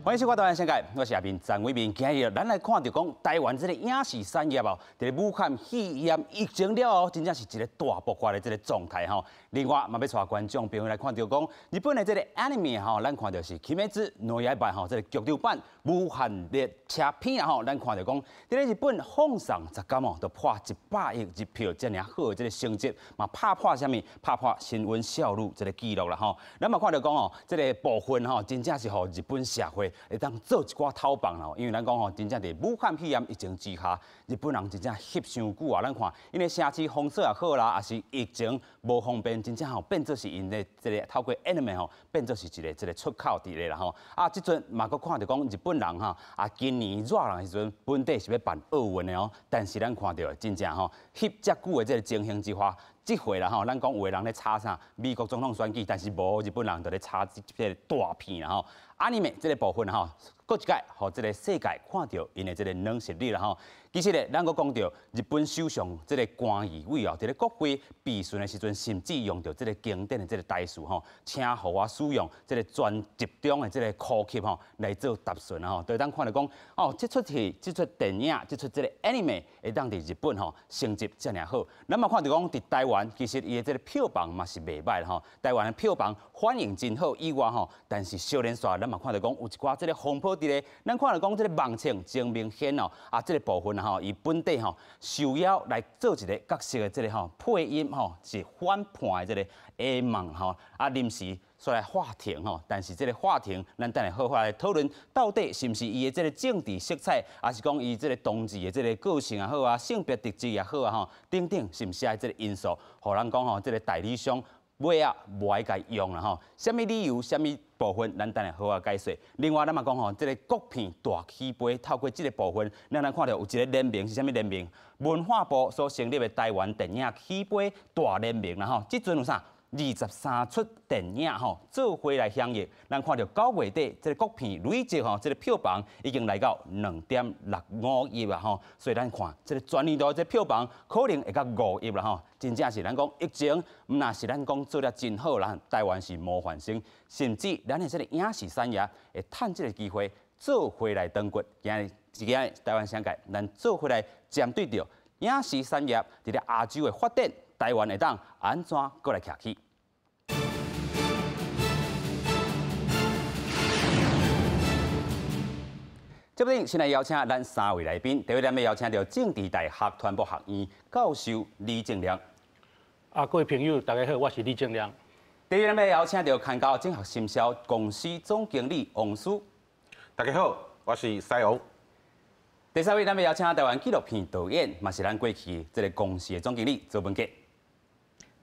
欢迎收看《台湾世界》，我是阿斌张伟明。今日咱来看到讲台湾这个影视产业哦，在武汉肺炎疫情了后，真正是一个大爆发的这个状态吼。另外，嘛要带观众朋友来看到讲日本的这个 anime 吼，咱看到是《鬼灭之刃》吼，这个剧场版武汉列车片啊吼，咱看到讲在日本放送十天哦，就破100亿日票，这样好的这个成绩，嘛拍破什么？拍破新闻销路这个记录啦吼。咱嘛看到讲哦，这个部分吼，真正是互日本社会会当做一寡讨棒咯，因为咱讲吼，真正伫武汉肺炎疫情之下，日本人真正翕伤久啊。咱看，因为城市封锁也好啦，也是疫情无方便，真正吼变做是因的这个透过 anime 吼，变做是一个这个出口伫咧啦吼。啊，即阵嘛佫看到讲日本人哈，啊今年热人时阵，本地是要办奥运的哦，但是咱看到真正吼翕遮久的这个情形之下。即回啦吼，咱讲有的人咧炒啥美国总统选举，但是无日本人就咧炒这个大片啦吼。anime 这个部分吼，搁一届互这个世界看到因的这个软实力啦吼。其实咧，咱搁讲到日本首相这个菅义伟哦，伫咧国会闭巡的时阵，甚至用到这个经典的这个台词吼，请互我使用这个专集中的这个呼吸吼来做答询吼。对，咱看到讲哦，这出戏、这出电影、这出这个 anime 会当伫日本吼成绩遮尔好。咱嘛看到讲伫台湾，其实伊的这个票房嘛是袂歹吼。台湾的票房反应真好以外吼，但是少年煞咱嘛看到讲有一寡这个风波伫咧。咱看到讲这个梦情真明显哦，啊，这个部分吼，伊本地吼受邀来做一个角色的这个吼配音吼，是反叛的这个A梦吼，啊临时说来法庭吼，但是这个法庭，咱等下好好来讨论，到底是毋是伊的这个政治色彩，还是讲伊这个同志的这个个性也好啊，性别特质也好啊吼，等等是毋是爱这个因素，互人讲吼，这个代理商尾啊无爱甲用啦吼，什么理由，什么部分，咱等下好好解说。另外，咱嘛讲吼，这个国片大起飞，透过这个部分，咱看到有一个联名是啥物联名？文化部所成立的台湾电影起飞大联名啦吼，即阵有啥？23出电影吼做伙来响应，咱看到9月底这个国片累计吼，这个票房已经来到2.65亿啊吼，所以咱看这个全年度这票房可能会到5亿啦吼，真正是咱讲疫情，毋那是咱讲做了真好啦，台湾是模范生，甚至咱的这个影视产业会趁这个机会做伙来登骨，今日台湾世界，咱做伙来针对着影视产业伫咧亚洲的发展。台湾会当安怎过来徛起？这边先来邀请咱3位来宾，第一位咱要邀请到政治大学传播学院教授李正亮。各位朋友，大家好，我是李正亮。第二位咱要邀请到康高整合行销公司总经理王舒。大家好，我是西欧。第三位咱要邀请台湾纪录片导演，嘛是咱过去这个公司的总经理周文杰。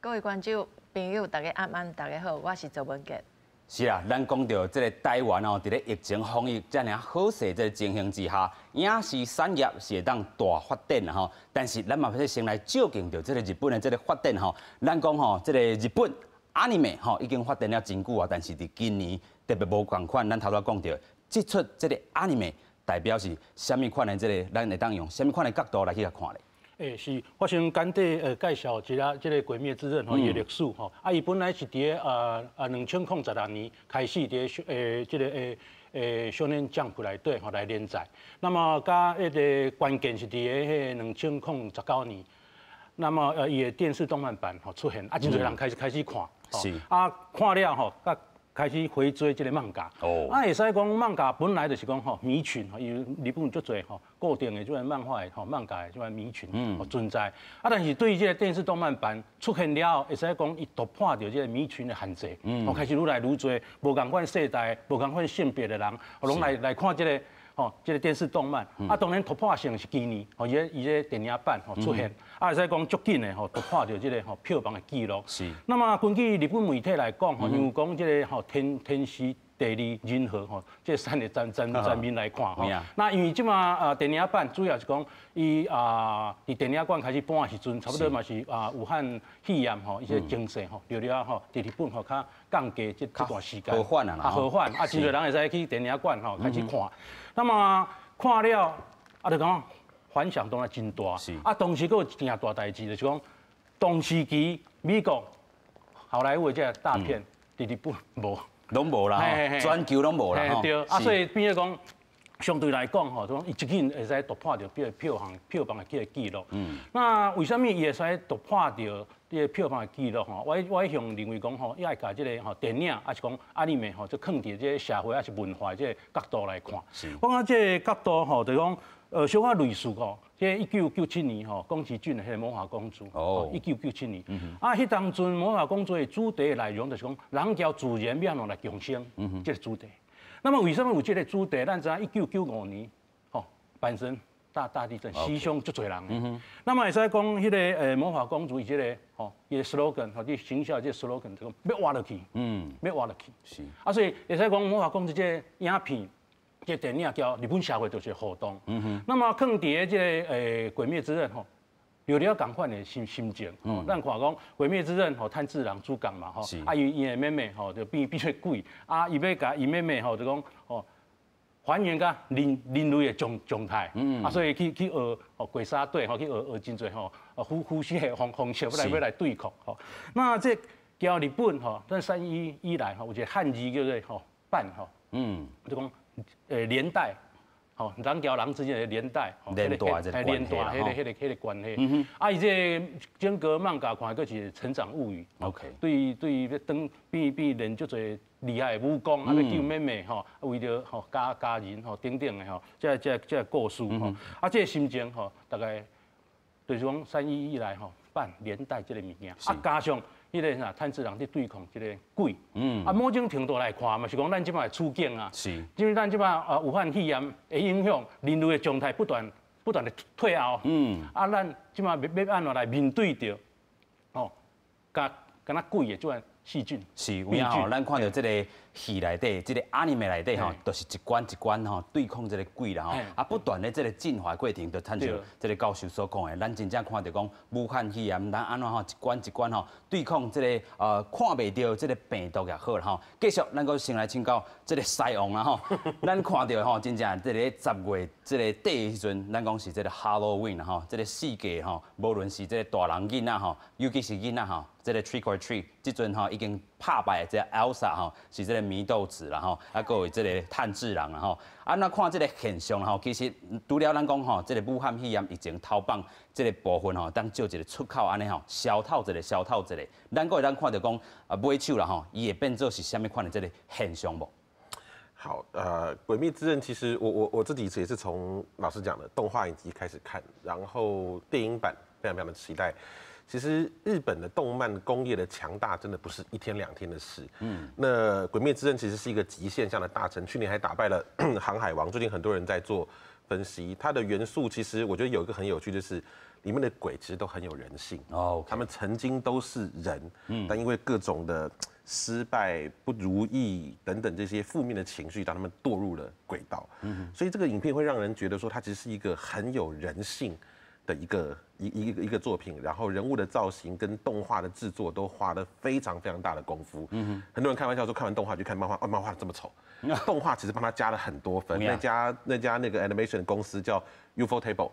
各位观众朋友，大家安，大家好，我是周文杰。是啦，咱讲到这个台湾哦，伫咧疫情防疫这样好势这个情形之下，影视产业是会当大发展啦吼。但是咱嘛要先来照镜到这个日本的这个发展吼。咱讲吼，这个日本 anime 吼已经发展了真久啊，但是伫今年特别无共款。咱头拄讲到，这出这个 anime 代表是虾米款的这个，咱会当用虾米款的角度来去甲看咧？是，我先简短介绍一下这个《鬼灭之刃》吼伊历史吼。伊本来是伫2016年开始伫这个少年 Jump 内底吼来连载。那么甲个关键是伫2019年，那么伊的电视动漫版吼出现，真侪人开始看。是。看了吼，开始回追这个漫画，会使讲漫画本来就是讲吼迷群，因为日本足侪吼固定的这个漫画的吼漫画的这个迷群存在，但是对于这个电视动漫版出现了后，会使讲伊突破掉这个迷群的限制，开始愈来愈多无共款世代、无共款性别的人，拢来看这个。这个电视动漫，当然突破性是今年，伊个电影版出现，会使讲足紧的突破掉这个票房的记录。是。那么根据日本媒体来讲，因为讲这个天时地利人和这3个层面来看那因为即马电影版主要是讲伊伫电影馆开始播的时阵，差不多嘛是武汉肺炎一些经济了伫日本较降低这段时间。和缓啊，和缓真侪人会使去电影馆开始看。那么看了就讲反响当然真大。是。同时佫有一件大代志，就是讲同时期美国好莱坞的这大片伫日本无。拢无啦，全球拢无啦。对，啊，所以变做讲。相对来讲，吼，伊一紧会使突破到比如票房的记录。那为什么伊会使突破到这个票房的记录？吼，我向认为讲吼，伊爱甲这个吼电影，还是讲阿尼美吼，就放伫这个社会还是文化这个角度来看。我讲这个角度吼，就讲小可类似吼，这1997年吼，宫崎骏的迄个《魔法公主》哦，1997年。啊，迄当阵《魔法公主》的主题内容就是讲，人交自然要怎来共生，这个主题。那么为什么有这个主题？咱知影1995年，吼，阪神大地震，死伤足侪人。那么会使讲，迄个魔法公主伊这个吼，伊个 slogan 吼，你行销这个 slogan 就讲要活落去，要活落去。是。啊，所以会使讲魔法公主这个影片，这个电影交日本社会就是互动。那么放伫这个鬼灭之刃吼。有了共款的心情，咱看讲《鬼灭之刃》吼，炭治郎主角嘛吼，啊伊的妹妹吼就变做鬼，啊伊要甲伊妹妹吼就讲吼还原甲人类的状态，啊所以去学吼鬼杀队吼去学真侪吼呼吸的方式要来对抗吼。那这交日本吼，咱3·11以来吼有一个汉字叫做吼半吼，就讲连带。吼，人交人之间的连带，连带这个迄个关系。啊，伊这整个漫画看个是成长物语。OK。对，要当变练足侪厉害的武功，啊，要救妹妹吼，为着吼家人吼等等的吼，这故事吼，啊，这心情吼，大概就是讲3·11以来吼，办连带这个物件，啊，加上。迄个啥，炭治郎去对抗这个鬼，啊，某种程度来看嘛，是讲咱即摆处境啊，是，因为咱即摆武汉肺炎会影响人类的状态不断的退后，啊，咱即摆要安怎来面对着，哦，甲那鬼的这款细菌，是，有影吼，咱看到这个戏内底，这个阿尼美内底吼，都是一关一关吼对抗这个鬼啦吼，啊，不断的这个进化过程，就探像这个教授所讲的，咱真正看到讲武汉肺炎，咱安怎吼一关一关吼对抗这个看袂到这个病毒也好啦吼，继续咱个先来请教这个西王啦吼，咱看到吼真正这个10月这个底的时阵，咱讲是这个 Halloween 啦吼，这个世界吼，无论是这个大人囡仔吼，尤其是囡仔吼。这个 trick or treat， 这阵吼已经拍败这个 Elsa 吼，是这个祢豆子啦吼，啊，还有这个炭治郎啦吼。啊，那看这个现象吼，其实除了咱讲吼，这个武汉肺炎疫情头棒这个部分吼，当做一个出口安尼吼，消透一个。咱个咱看到讲买手啦吼，伊会变做是虾米款的这个现象无？好，鬼灭之刃其实我自己也是从老师讲的动画影集开始看，然后电影版非常的期待。其实日本的动漫工业的强大，真的不是1天2天的事。那《鬼灭之刃》其实是一个极限向的大成，去年还打败了《航海王》。最近很多人在做分析，它的元素其实我觉得有一个很有趣，就是里面的鬼其实都很有人性。他们曾经都是人，但因为各种的失败、不如意等等这些负面的情绪，让他们堕入了轨道。所以这个影片会让人觉得说，它其实是一个很有人性的一个作品，然后人物的造型跟动画的制作都花了非常大的功夫。很多人开玩笑说，看完动画就看漫画，漫画这么丑，动画其实帮他加了很多分。那家那个 animation 的公司叫 Ufotable，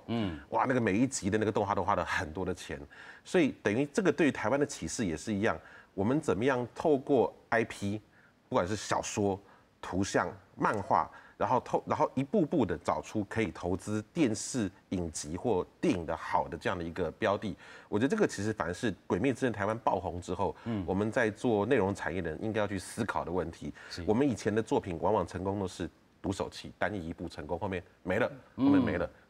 哇，那个每一集的那个动画都花了很多的钱，所以等于这个对于台湾的启示也是一样，我们怎么样透过 IP， 不管是小说、图像、漫画。然后一步步的找出可以投资电视影集或电影的好的这样的一个标的，我觉得这个其实反而是《鬼灭之刃》台湾爆红之后，我们在做内容产业的人应该要去思考的问题。我们以前的作品往往成功都是独手棋，单一一步成功，后面没了，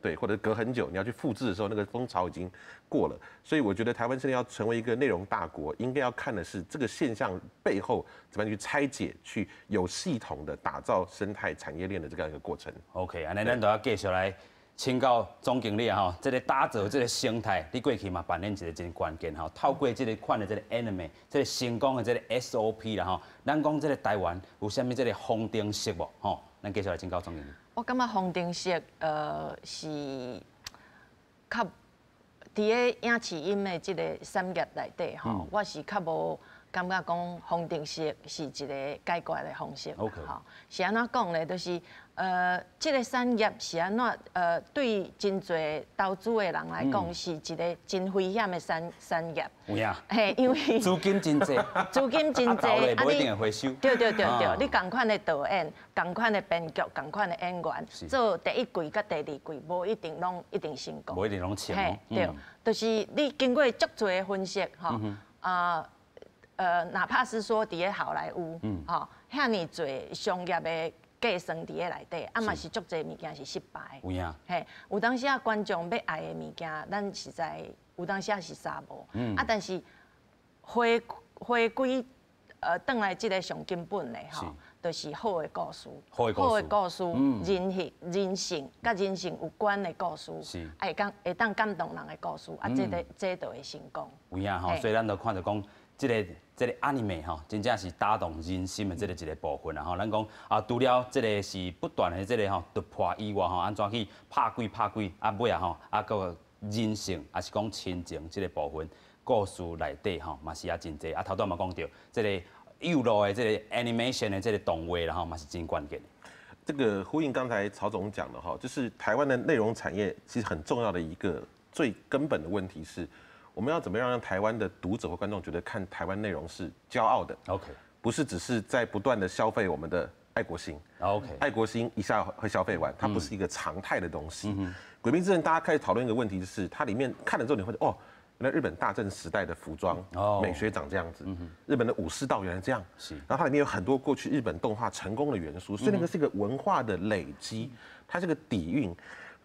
对，或者隔很久你要去复制的时候，那个风潮已经过了。所以我觉得台湾现在要成为一个内容大国，应该要看的是这个现象背后怎么样去拆解，去有系统的打造生态产业链的这样一个过程。OK， 安尼咱就要继续来请教总经理啊，这个打造这个生态，你过去嘛扮演一个真关键哈。透过这个款的这个 anime， 这个成功的这个 SOP 啦哈，咱讲这个台湾有啥物这个方程式无？吼，咱继续来请教总经理。我感觉方程式是较伫个影视音的这个产业内底吼，我是较无感觉讲方程式是一个解决的方式。OK 吼，是安怎讲呢？就是这个产业是安怎对真侪投资的人来讲是一个真危险的产业。有影。嘿，因为资金真济，资金真济，啊，不一定会回收。对，你同款的导演、同款的编剧、同款的演员，做第一季甲第二季，无一定拢一定成功。无一定拢成。对，就是你经过足多的分析，吼，哪怕是说伫咧好莱坞，吼，遐尼侪商业的计算伫咧内底，啊嘛是足侪物件是失败。有影。嘿，有当时啊观众要爱的物件，咱实在有当时啊是啥无，啊但是回归转来即个上根本的吼，就是好的故事，好的故事，人性甲人性有关的故事，会当感动人的故事，啊这就会成功。有影吼，所以咱就看到讲。这个 anime 吼，真正是打动人心的这个一个部分啦吼。咱讲啊，除了这个是不断的这个吼突破以外吼，安怎去拍鬼啊尾啊吼，啊个人性啊是讲亲情这个部分，故事内底吼嘛是也真济。啊头段嘛讲到这个幼乐的这个 animation 的这个动画啦吼，嘛是真关键的。这个呼应刚才曹总讲的哈，就是台湾的内容产业其实很重要的一个最根本的问题是。我们要怎么样让台湾的读者或观众觉得看台湾内容是骄傲的 ？OK， 不是只是在不断的消费我们的爱国心。OK， 爱国心一下会消费完，它不是一个常态的东西。鬼灭之刃大家开始讨论一个问题，就是它里面看了之后你会觉得哦，原来日本大正时代的服装美学长这样子，日本的武士道原来这样。是，然后它里面有很多过去日本动画成功的元素，所以那个是一个文化的累积，它是个底蕴。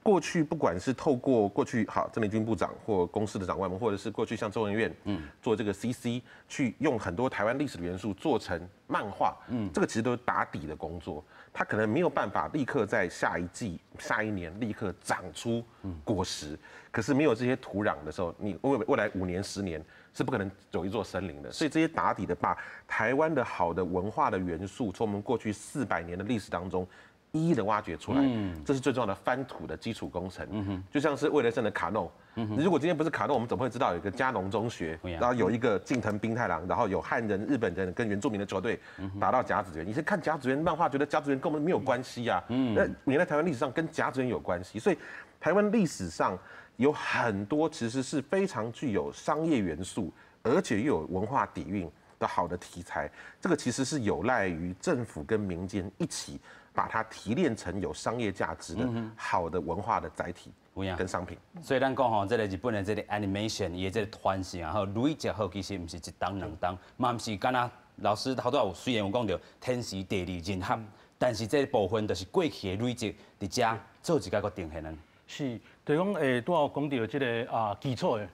过去不管是透过过去好郑丽君部长或公司的长官们，或者是过去像周文院做这个 CC， 去用很多台湾历史的元素做成漫画，这个其实都是打底的工作，它可能没有办法立刻在下一季、下一年立刻长出果实，可是没有这些土壤的时候，你未来5年、10年是不可能有一座森林的。所以这些打底的，把台湾的好的文化的元素，从我们过去400年的历史当中。一一的挖掘出来，这是最重要的翻土的基础工程。就像是魏德胜的卡弄，如果今天不是卡弄，我们怎么会知道有一个嘉农中学，然后有一个近藤兵太郎，然后有汉人、日本人跟原住民的球队打到甲子园？你是看甲子园漫画，觉得甲子园跟我们没有关系啊？那你在台湾历史上跟甲子园有关系，所以台湾历史上有很多其实是非常具有商业元素，而且又有文化底蕴的好的题材。这个其实是有赖于政府跟民间一起。把它提炼成有商业价值的好的文化的载体跟商品。所以咱讲吼，这个日本的这个 animation， 伊的这个传承啊，累积好其实不是一档两档，嘛不是干那老师头拄有虽然有讲到天时地利人和，但是这部分就是过去的累积伫遮做一个个定现呢。是，就讲拄有讲到这个基础的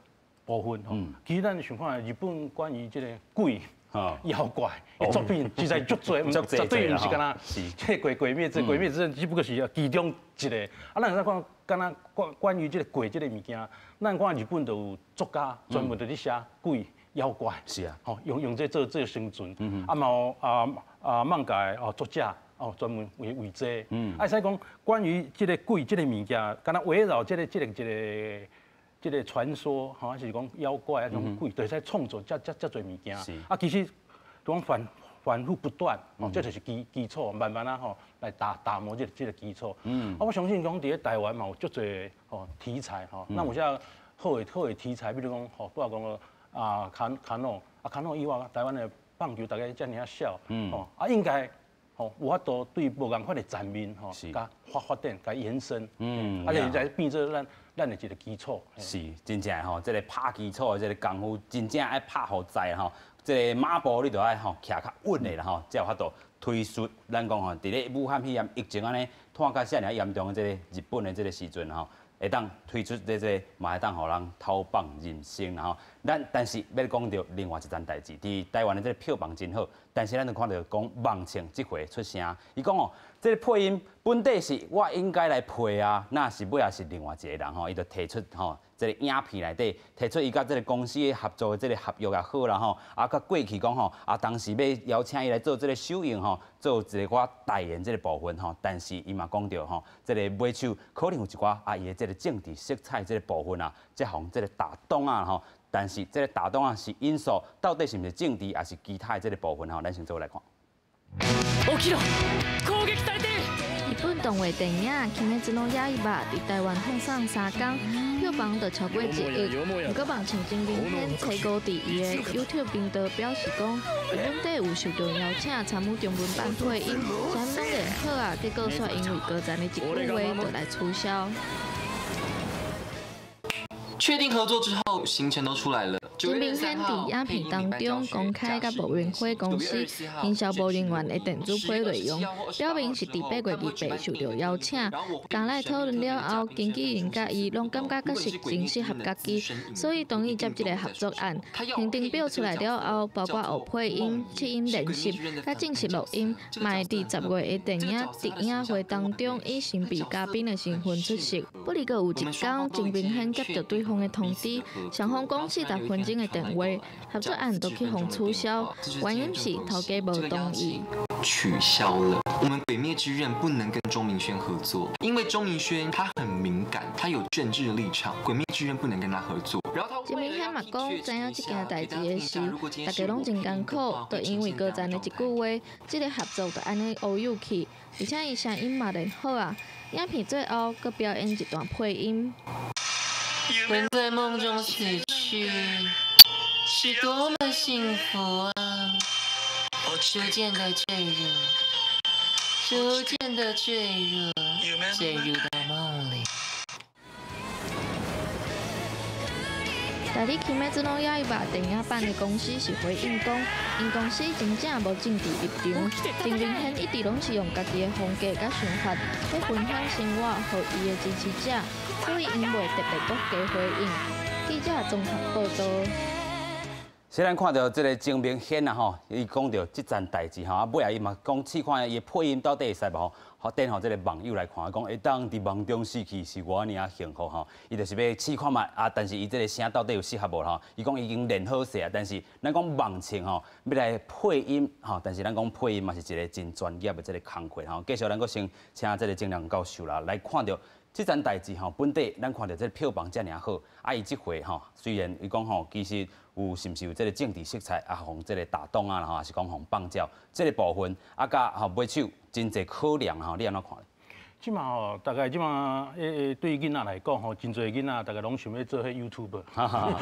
部分吼，其实咱想看日本关于这个鬼。妖怪的作品实在足多，绝对不是干那，这鬼灭之刃只不过是其中一个。啊，咱再看干那关于这个鬼这个物件，咱看日本就有作家专门在咧写鬼妖怪，是啊，吼用这做生存。啊嘛有漫画的作者专门为这。啊，使讲关于这个鬼这个物件，干那围绕这个传说，还是讲妖怪啊，种鬼，就使创作遮侪物件。啊，其实讲反复不断，这就是基础，慢慢来打磨这个基础。我相信讲伫咧台湾嘛有足侪题材那有些好的题材，比如讲拄仔讲个卡诺以外，台湾的棒球大家遮尔啊少，应该。有法度对无共款的层面甲发展、甲延伸，而且在变做咱的一个基础。是，真正吼，这个拍基础的这个功夫，真正爱拍好在吼，这个马步你就爱吼徛较稳的啦吼，才有法度推出。咱讲吼，伫咧武汉肺炎疫情安尼，拖到遮尔严重的这个日本的这个时阵吼。会当推出这个，嘛会当互人偷放人生，然后但是要讲到另外一件代志，伫台湾的这个票房真好，但是咱就看到讲梦晴这回出声，伊讲哦，这个配音本地是我应该来配啊，那是尾也是另外一个人吼，伊就提出吼，这个影片内底提出伊甲这个公司的合作的这个合约也好啦吼，啊，甲过去讲吼，啊，当时要邀请伊来做这个首映吼，做一个我代言这个部分吼，但是伊嘛讲到吼，这个买手可能有一寡啊，伊的这个政治色彩这个部分啊，即互这个打动啊吼，但是这个打动啊是因素，到底是毋是政治，还是其他的这个部分咱先做来看。日本动画电影《鬼灭之刃》在台湾放送3天，票房就超过1亿。不过，目前真明显采购第一的 YouTube 频道表示讲，日本地有受到邀请参与中文版配音，啥物拢练好啊，结果却因为歌赞的一句话就来取消。确定合作之后，行程都出来了。金明显伫影片当中公开甲无缘会公司营销部人员的电子配内容，表明是伫8月28受到邀请。刚来讨论了后，经纪人甲伊拢感觉阁是真适合家己，所以同意接这个合作案。行程表出来了后，包括学配音、试音练习、甲正式录音，卖伫10月的电影直映会当中以神秘嘉宾的身份出席。不哩，阁有一天，金明显接到对方的通知，双方讲40分钟的电话，合作案都去互取消，原因是头家无同意。取消了，我们《鬼灭之刃》不能跟钟明轩合作，因为钟明轩他很敏感，他有政治立场，《鬼灭之刃》不能跟他合作。金明显嘛讲，知影这件代志的时，大家拢真艰苦，就因为歌赞的一句话，这个合作就安尼乌有去，而且伊声音嘛练好啊。影片最后，佮表演一段配音。人在梦中死去，是多么幸福啊！逐渐的坠入，逐渐的坠入，坠入到梦里。代理《鬼灭之刃》电影版的公司是回应讲，因公司真正无政治立场，真明显一直拢是用家己的风格甲想法，要分享生活予伊的支持者，所以因袂特别搁加回应。记者综合报道。虽然看到这个金明显啊吼，伊讲到这件代志吼，啊尾仔伊嘛讲试看伊配音到底会使无吼，好等候这个网友来看，讲会当伫梦中死去是我尔啊幸福吼，伊就是要试看嘛啊，但是伊这个声到底有适合无吼？伊讲已经练好势啊，但是咱讲梦情吼，要来配音吼，但是咱讲配音嘛是一个真专业的这个工课吼，继续咱搁先请这个郑良教授啦来看到。这件代志吼，本地咱看到这个票房遮尔好，啊伊即回吼，虽然伊讲吼，其实有是毋是有这个政治色彩啊，互这个打动啊，吼，还是讲互放照，这个部分啊，甲吼买手真侪考量吼，你安怎看？即嘛吼，大概即嘛，对囡仔来讲吼，真侪囡仔大概拢想要做迄 YouTuber，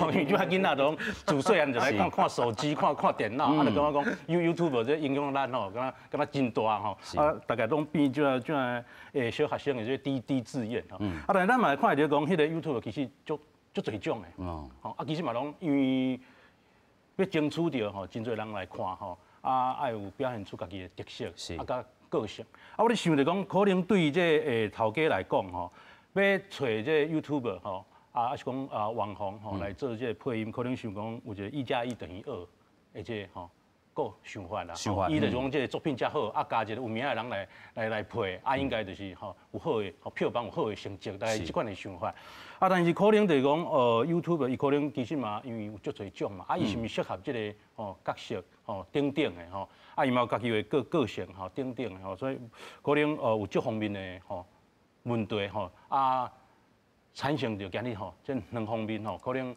因为即马囡仔拢自细汉就来看手机、看电脑，啊，就感觉讲 YouTuber 这影响咱吼，感觉真大吼，啊，大概拢变即小学生的这低志愿吼，啊，但是咱嘛来看到讲，迄个 YouTuber 其实足侪种的，吼，啊，其实嘛拢因为要争取到吼，真侪人来看吼，啊，爱有表现出家己的特色，啊，甲个性。啊，我咧想着讲，可能对于这头家来讲吼，要找这 YouTuber 吼，啊，是讲网红吼来做这配音，可能想讲有一个1+1=2，而且吼个想法啦。想法。伊就是讲这个作品较好，啊加一个有名的人来配，啊应该就是吼有好的票房有好的成绩，大概这款的想法。啊，但是可能就是讲YouTuber 伊可能其实嘛，因为有足侪种嘛，啊伊是毋是适合这个角色等等的吼。啊，伊嘛有家己的个性吼，等等的吼，所以可能有这方面的问题吼，啊产生着今日吼，这两方面吼，可能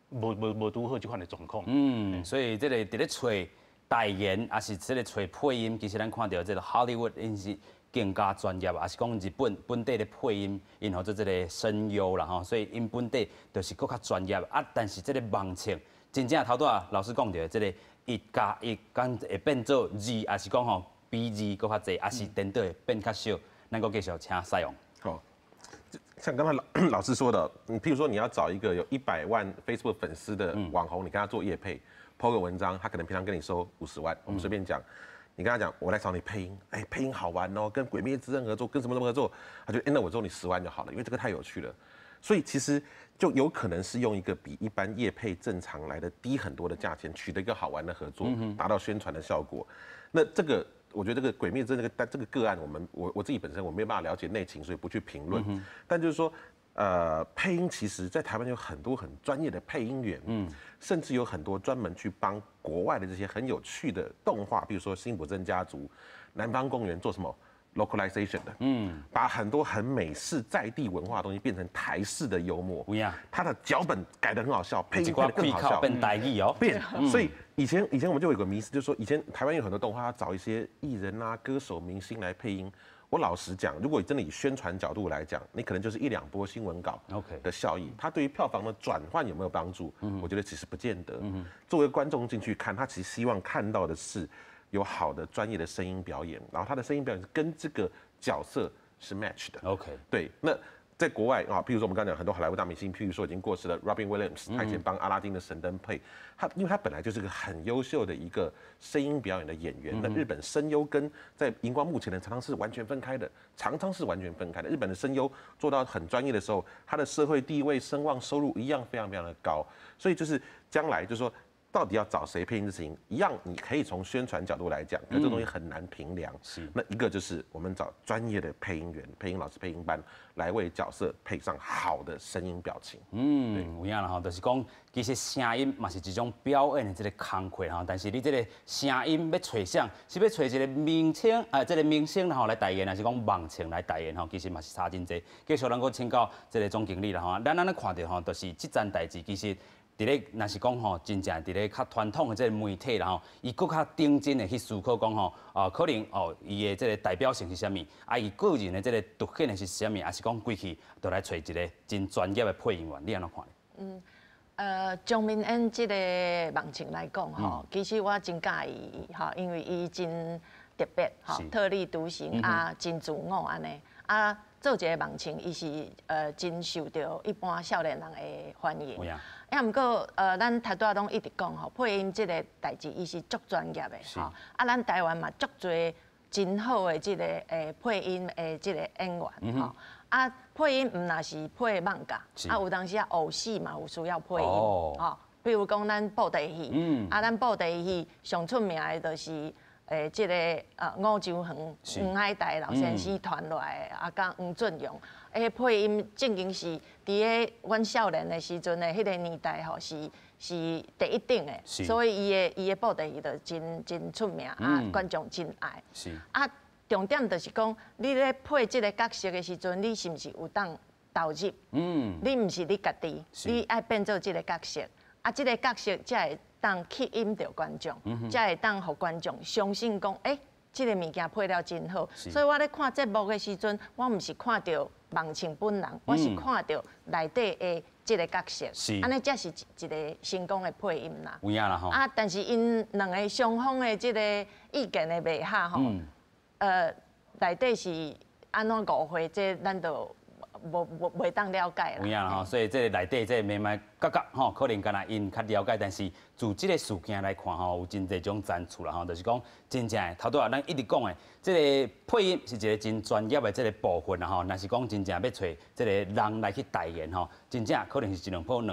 无拄好这款的状况。所以这个伫咧找代言，还是这个找配音，其实咱看到这个 Hollywood 因是更加专业，还是讲日本地的配音，因做这个声优啦吼，所以因本地就是更较专业啊。但是这个梦情，真正头拄啊老师讲到这个。1+1敢会变做2，还是讲吼比2搁较济，还是颠倒会变较少？咱搁继续请赛用。好，像刚才老师说的，譬如说你要找一个有100万 Facebook 粉丝的网红，你跟他做业配，po 个文章，他可能平常跟你收50万，我们随便讲，你跟他讲，我来找你配音，配音好玩哦，跟《鬼灭之刃》合作，跟什么合作，他就那我收你10万就好了，因为这个太有趣了。所以其实就有可能是用一个比一般业配正常来的低很多的价钱，取得一个好玩的合作，达到宣传的效果。那这个我觉得这个《鬼灭之刃》这个个案，我自己本身我没有办法了解内情，所以不去评论。但就是说，配音其实在台湾有很多很专业的配音员，甚至有很多专门去帮国外的这些很有趣的动画，比如说《辛普森家族》、《南方公园》做什么 localization 的，把很多很美式在地文化的东西变成台式的幽默。他的脚本改得很好笑，配音配得更好笑，变台语哦。所以以前我们就有个迷思，就是说以前台湾有很多动画要找一些艺人啊、歌手、明星来配音。我老实讲，如果真的以宣传角度来讲，你可能就是1、2波新闻稿的效益，它对于票房的转换有没有帮助？我觉得其实不见得。作为观众进去看，他其实希望看到的是有好的专业的声音表演，然后他的声音表演跟这个角色是 match 的。对，那在国外啊，譬如说我们刚刚讲很多好莱坞大明星，譬如说已经过世的 Robin Williams， 他以前帮阿拉丁的神灯配，因为他本来就是个很优秀的一个声音表演的演员。那日本声优跟在荧光幕前的常常是完全分开的，日本的声优做到很专业的时候，他的社会地位、声望、收入一样非常非常的高。所以就是将来就是说，到底要找谁配音的事情，一样你可以从宣传角度来讲，可这东西很难评量。那一个就是我们找专业的配音员、配音老师、配音班来为角色配上好的声音表情。有影啦吼，就是讲其实声音嘛是一种表演的这个工课吼，但是你这个声音要找啥，是要找一个明星这个明星吼来代言，还是讲盲情来代言吼，其实嘛是差真济。继续咱搁请教这个总经理啦吼，咱咧看到吼，就是这件代志其实。伫咧，若是讲吼，真正伫咧较传统的这个媒体啦吼，伊搁较认真的去思考讲吼，可能伊的这个代表性是啥物，伊个人的这个独显的是啥物，还是讲归去都来找一个真专业的配音员，你安怎看？江明恩这个盲情来讲吼，其实我真介意伊吼，因为伊真特别吼，特立独行啊，真自我安尼啊。做一个盲情，伊是真受到一般少年人的欢迎。毋过咱头拄拢一直讲吼，配音这个代志，伊是足专业的吼。咱台湾嘛足侪真好的这个配音的这个演员吼。配音毋若是配漫画，有当时偶戏嘛有需要配音吼。比如讲咱布袋戏，咱布袋戏上出名的就是。这个吴周恒、黄海台老先生传来的，甲黄俊荣，配音正经是伫个阮少年的时阵的迄个年代吼，是第一等的，所以伊的布袋戏就真出名，观众真爱。重点就是讲，你咧配这个角色的时阵，你是毋是有当投入？你毋是你家己，你爱变做这个角色，这个角色才会。当吸引到观众，才会当互观众相信讲，这个物件配了真好。所以我咧看节目的时阵，我毋是看到盲情本人，我是看到内底的这个角色，安尼才是一个成功的配音啦。有影啦吼。但是因两个双方的这个意见的袂合吼，内底是安怎误会，这咱就。袂当了解啦。有影啦吼，所以这个内底这慢慢角吼，可能敢若因较了解，但是从这个事件来看吼，有真侪种赞处啦吼，就是讲真正的头拄咱一直讲的，这个配音是一个真专业的这个部分啦吼。若是讲真正要找这个人来去代言吼，真正可能是1、2鋪、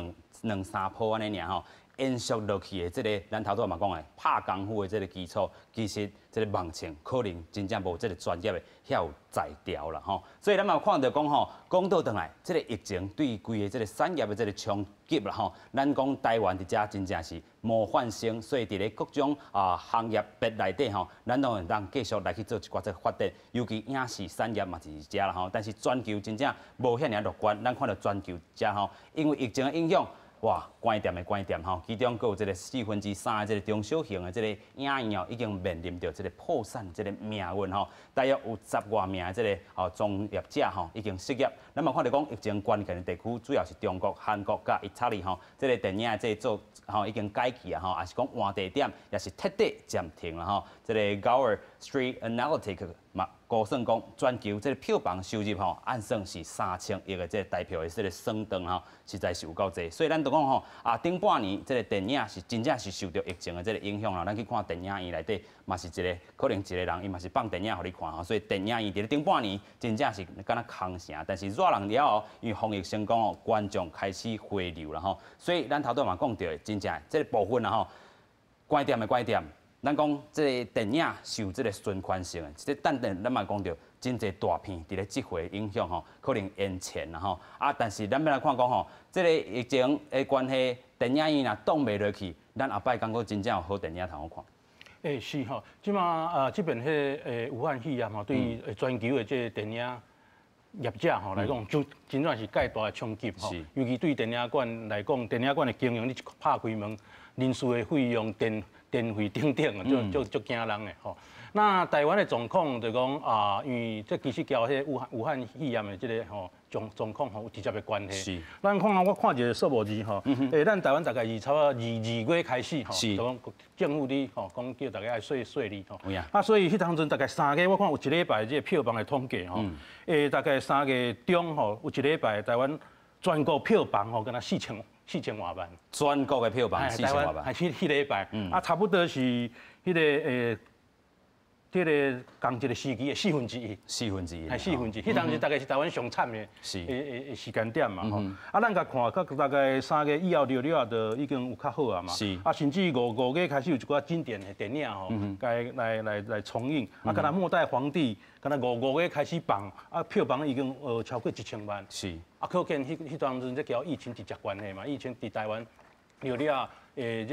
2、3鋪安尼尔吼。延续落去的这个，咱头拄嘛讲的拍功夫的这个基础，其实这个盲情可能真正无这个专业的遐有才调啦吼。所以咱嘛看到讲吼，讲倒转来，这个疫情对规个这个产业的这个冲击啦吼，咱讲台湾伫遮真正是模范生，所以伫咧各种行业别内底吼，咱都能当继续来去做一寡这个发展，尤其影视产业嘛是遮啦吼。但是全球真正无遐尔乐观，咱看到全球遮吼，因为疫情的影响。哇，关店的关店吼，其中佫有这个3%的这个中小型的这个影院哦，已经面临着这个破产这个命运吼，大约有10多名的这个从业者吼已经失业。咱嘛看到讲疫情关键的地区，主要是中国、韩国甲意大利吼，这个电影的这做吼已经改期啊吼，也是讲换地点也是彻底暂停了吼。这个 Gower Street Analytics 嘛。估算讲，全球这个票房收入吼，按算是3000亿的这个台票的这个算档吼，实在是有够济。所以咱就讲吼，顶半年这个电影是真正是受到疫情的这个影响啦。咱去看电影院内底，嘛是一个可能一个人伊嘛是放电影互你看吼。所以电影院伫咧顶半年真正是敢若空城，但是热人了后，因为防疫成功哦，观众开始回流了吼。所以咱头拄嘛讲到，真正这个部分啦吼，关店的关店。咱讲这个电影受这个循环性的，这咱嘛讲到真侪大片伫咧即回影响吼，可能延前啦吼。但是咱要来看讲吼，这个疫情的关系，电影院若挡袂落去，咱后摆感觉真正有好电影通好看。是吼，即马这边武汉肺炎吼，对于全球的这电影业者吼来讲，就真正是介大的冲击吼。尤其对电影馆来讲，电影馆的经营，你拍开门，人事的费用、电费等等，就惊人的吼。那台湾的状况就讲因为这其实交迄武汉肺炎的这个吼状况吼有直接的关系。是。咱看我看一个数目字吼，咱台湾大概是差不多2月开始吼，就讲政府哩吼讲叫大家爱税率吼。所以迄当阵大概3月，我看有一礼拜这个票房的统计吼，大概3月中吼有一礼拜台湾全国票房吼，跟他4000多万。全国的票房4000多万。还是迄礼拜，差不多是迄个这个同一个时期的1/4。4/4，迄当时大概是台湾上惨的时间点嘛吼。咱甲看，大概3月以后6月就已经有较好啊嘛。甚至5月开始有一寡经典的电影吼，来重映。敢若《末代皇帝》，敢若5月开始放，票房已经超过1000万。可见迄当阵这交疫情直接关系嘛，疫情伫台湾6月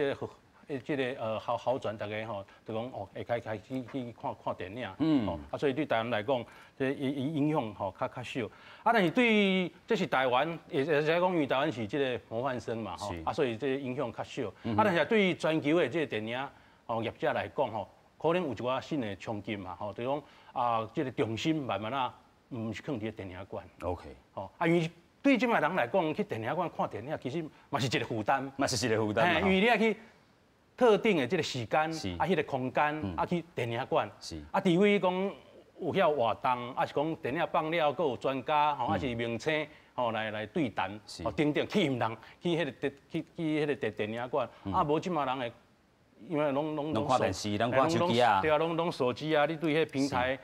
这个好转，大家吼就讲会开始去看电影，所以对台湾来讲，这影响吼较小。但是对于这是台湾，也是讲因为台湾是这个模范生嘛，所以这影响较小。但是对于全球的这个电影业者来讲吼，可能有一寡新的冲击嘛，就讲这个重心慢慢唔是放伫电影馆。OK， 因为对即卖人来讲，去电影馆看电影其实嘛是一个负担，因为你要去特定的这个时间，迄个空间，去电影馆，除非讲有遐活动，是讲电影放了，佫有专家，是名称，来对谈，等等吸引人去迄个电影馆，无即卖人的，因为拢看电视，拢看手机啊，对啊，拢手机啊，你对迄平台，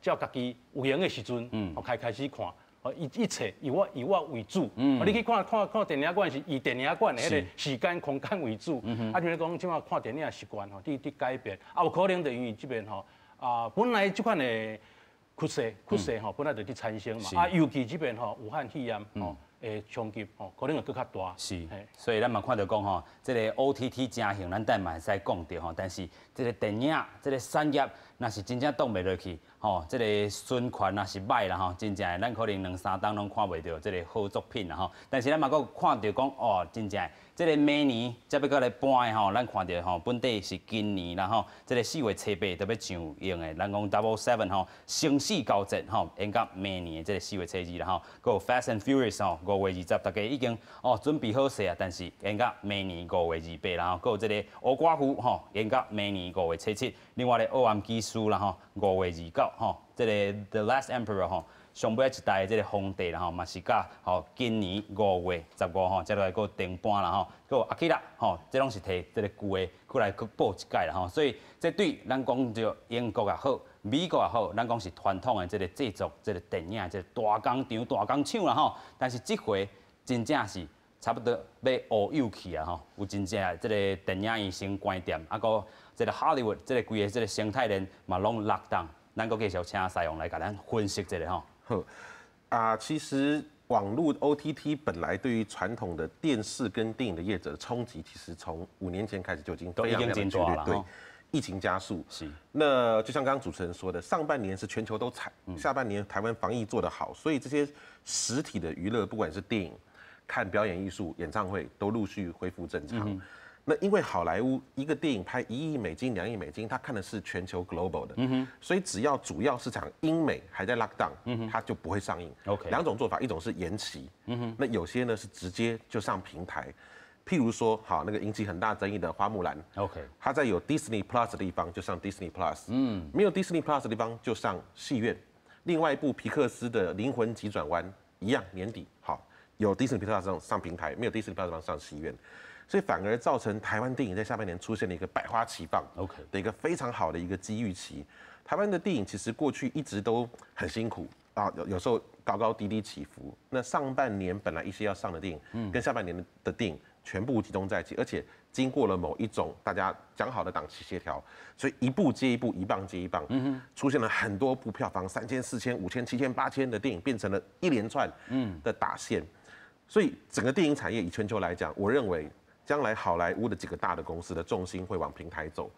照家己有闲的时阵，开始看。一切以我为主，你去看电影馆是以电影馆的迄个时间空间为主，就是讲即马看电影的习惯伫改变，有可能就因为这边本来这款的趋势本来就伫产生嘛，尤其这边武汉肺炎冲击可能会更较大。是，所以咱嘛看到讲这个 OTT 成型，咱等嘛会使讲到但是这个电影这个产业，若是真正挡袂落去，这个宣传若是歹啦真正的咱可能2、3档拢看袂到这个好作品啦但是咱嘛佫看到讲真正的这个明年才要佫来搬的咱看到本地是今年啦这个4月初8就要上映的，咱讲 007生死交战演到明年的这个4月初2啦佫有 Fast and Furious5月20，大家已經準備好勢啊，但是演到明年5月28，然後還有這個黑寡婦演到明年5月7，另外咧黑暗騎士啦5月29，這個 The Last Emperor 上尾一代的這個皇帝啦嘛是甲今年5月15再來個停播啦佫有阿基拉這攏是摕這個舊的過來去報一屆啦所以這對咱講就英國也好。美國也好，咱講是傳統的這個製作、這個電影、這個大工廠、大工廠啦但是這回真正是差不多要烏有去啊有真正這個電影院先關店，個這個 Hollywood 這個規個這個生態鏈嘛攏落檔。咱個繼續請西洋來甲咱分析這個好其實網絡 OTT 本來對於傳統的電視跟電影的業者的衝擊，其實從5年前開始就已經非常劇烈，對。疫情加速，那就像剛剛主持人說的，上半年是全球都慘，下半年台灣防疫做得好，所以這些實體的娛樂，不管是電影、看表演藝術、演唱會，都陸續恢復正常。那因為好萊塢一個電影拍1億美金、2億美金，他看的是全球 global 的，所以只要主要市場英美還在 lockdown，它就不會上映。兩種做法，一種是延期，那有些呢是直接就上平台。譬如說，好那個引起很大爭議的《花木蘭》，OK，它在有 Disney Plus 的地方就上 Disney Plus，沒有 Disney Plus 的地方就上戲院。另外一部皮克斯的《靈魂急轉彎》一樣，年底好有 Disney Plus 上平台，沒有 Disney Plus 上戲院，所以反而造成台灣電影在下半年出現了一個百花齊放，OK 的一個非常好的一個機遇期。台灣的電影其實過去一直都很辛苦有時候高高低低起伏。那上半年本來一些要上的電影，跟下半年的電影全部集中在一起，而且經過了某一種大家講好的檔期協調，所以一部接一部，一棒接一棒，出現了很多部票房3000、4000、5000、7000、8000的電影，變成了一連串的打線。所以整個電影產業以全球來講，我認為將來好萊塢的幾個大的公司的重心會往平台走。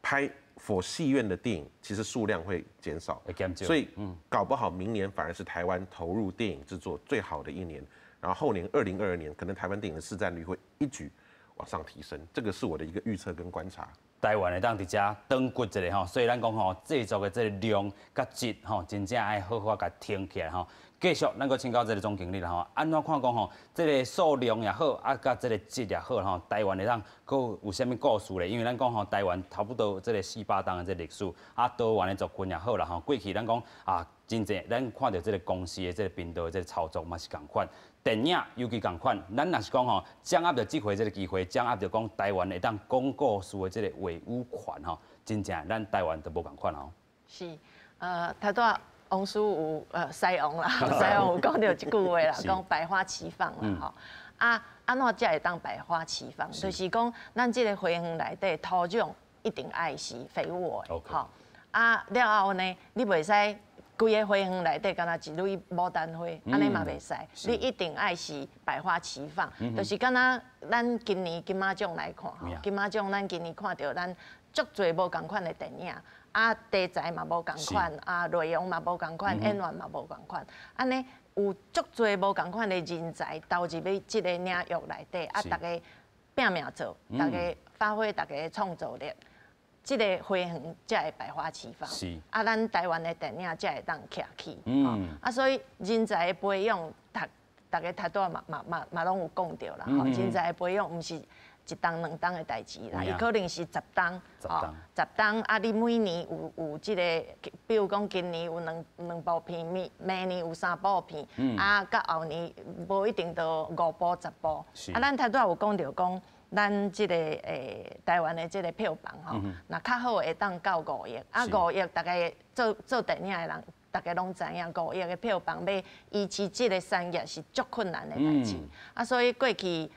拍for戏院的电影，其实数量会减少，所以搞不好明年反而是台湾投入电影制作最好的一年，然后后年2022年，可能台湾电影的市占率会一举往上提升，这个是我的一个预测跟观察。台湾会当伫遮长骨一个吼，所以咱讲吼制作的这个量甲质吼，真正爱好好甲挺起来吼。继续，咱个请教这个总经理啦吼，安怎看讲吼，这个数量也好，啊，甲这个质也好吼，台湾会当佫有啥物故事咧？因为咱讲吼，台湾差不多这个400档的这历史，啊，多元的族群也好啦吼，过去咱讲啊，真济咱看到这个公司的这个频道的这个操作嘛是共款。电影尤其共款，咱若是讲吼，掌握着这回这个机会，掌握着讲台湾会当讲故事的这个话语权吼，真正咱台湾都无共款吼。是，头拄王师有西王啦，西王有讲到一句话啦，讲百花齐放啦吼。啊，安怎才会当百花齐放？就是讲咱这个花园内底土壤一定爱是肥沃的，吼。啊了后呢，你袂使。规个花园内底，敢若一蕊牡丹花，安尼嘛袂使。你一定爱是百花齐放，就是敢若咱今年金马奖来看，金马奖咱今年看到咱足侪无共款的电影，啊题材嘛无共款，啊内容嘛无共款，演员嘛无共款，安尼有足侪无共款的人才投入去即个领域内底，啊大家拼命做，大家发挥大家的创造力。这个花园才会百花齐放，啊，咱台湾的电影才会当徛起，啊，所以人才的培养，大家太多嘛拢有讲到啦，吼，人才的培养毋是一档两档的代志啦，伊可能是10档，10档，啊，你每年有这个，比如讲今年有两部片，明年有3部片，啊，到后年无一定都5部10部，啊，咱太多有讲到讲。咱即个台湾的即个票房吼，那较好会当到5亿，啊5亿大概做电影的人，大家拢知影5亿的票房要维持即个产业是足困难的代志，啊所以过去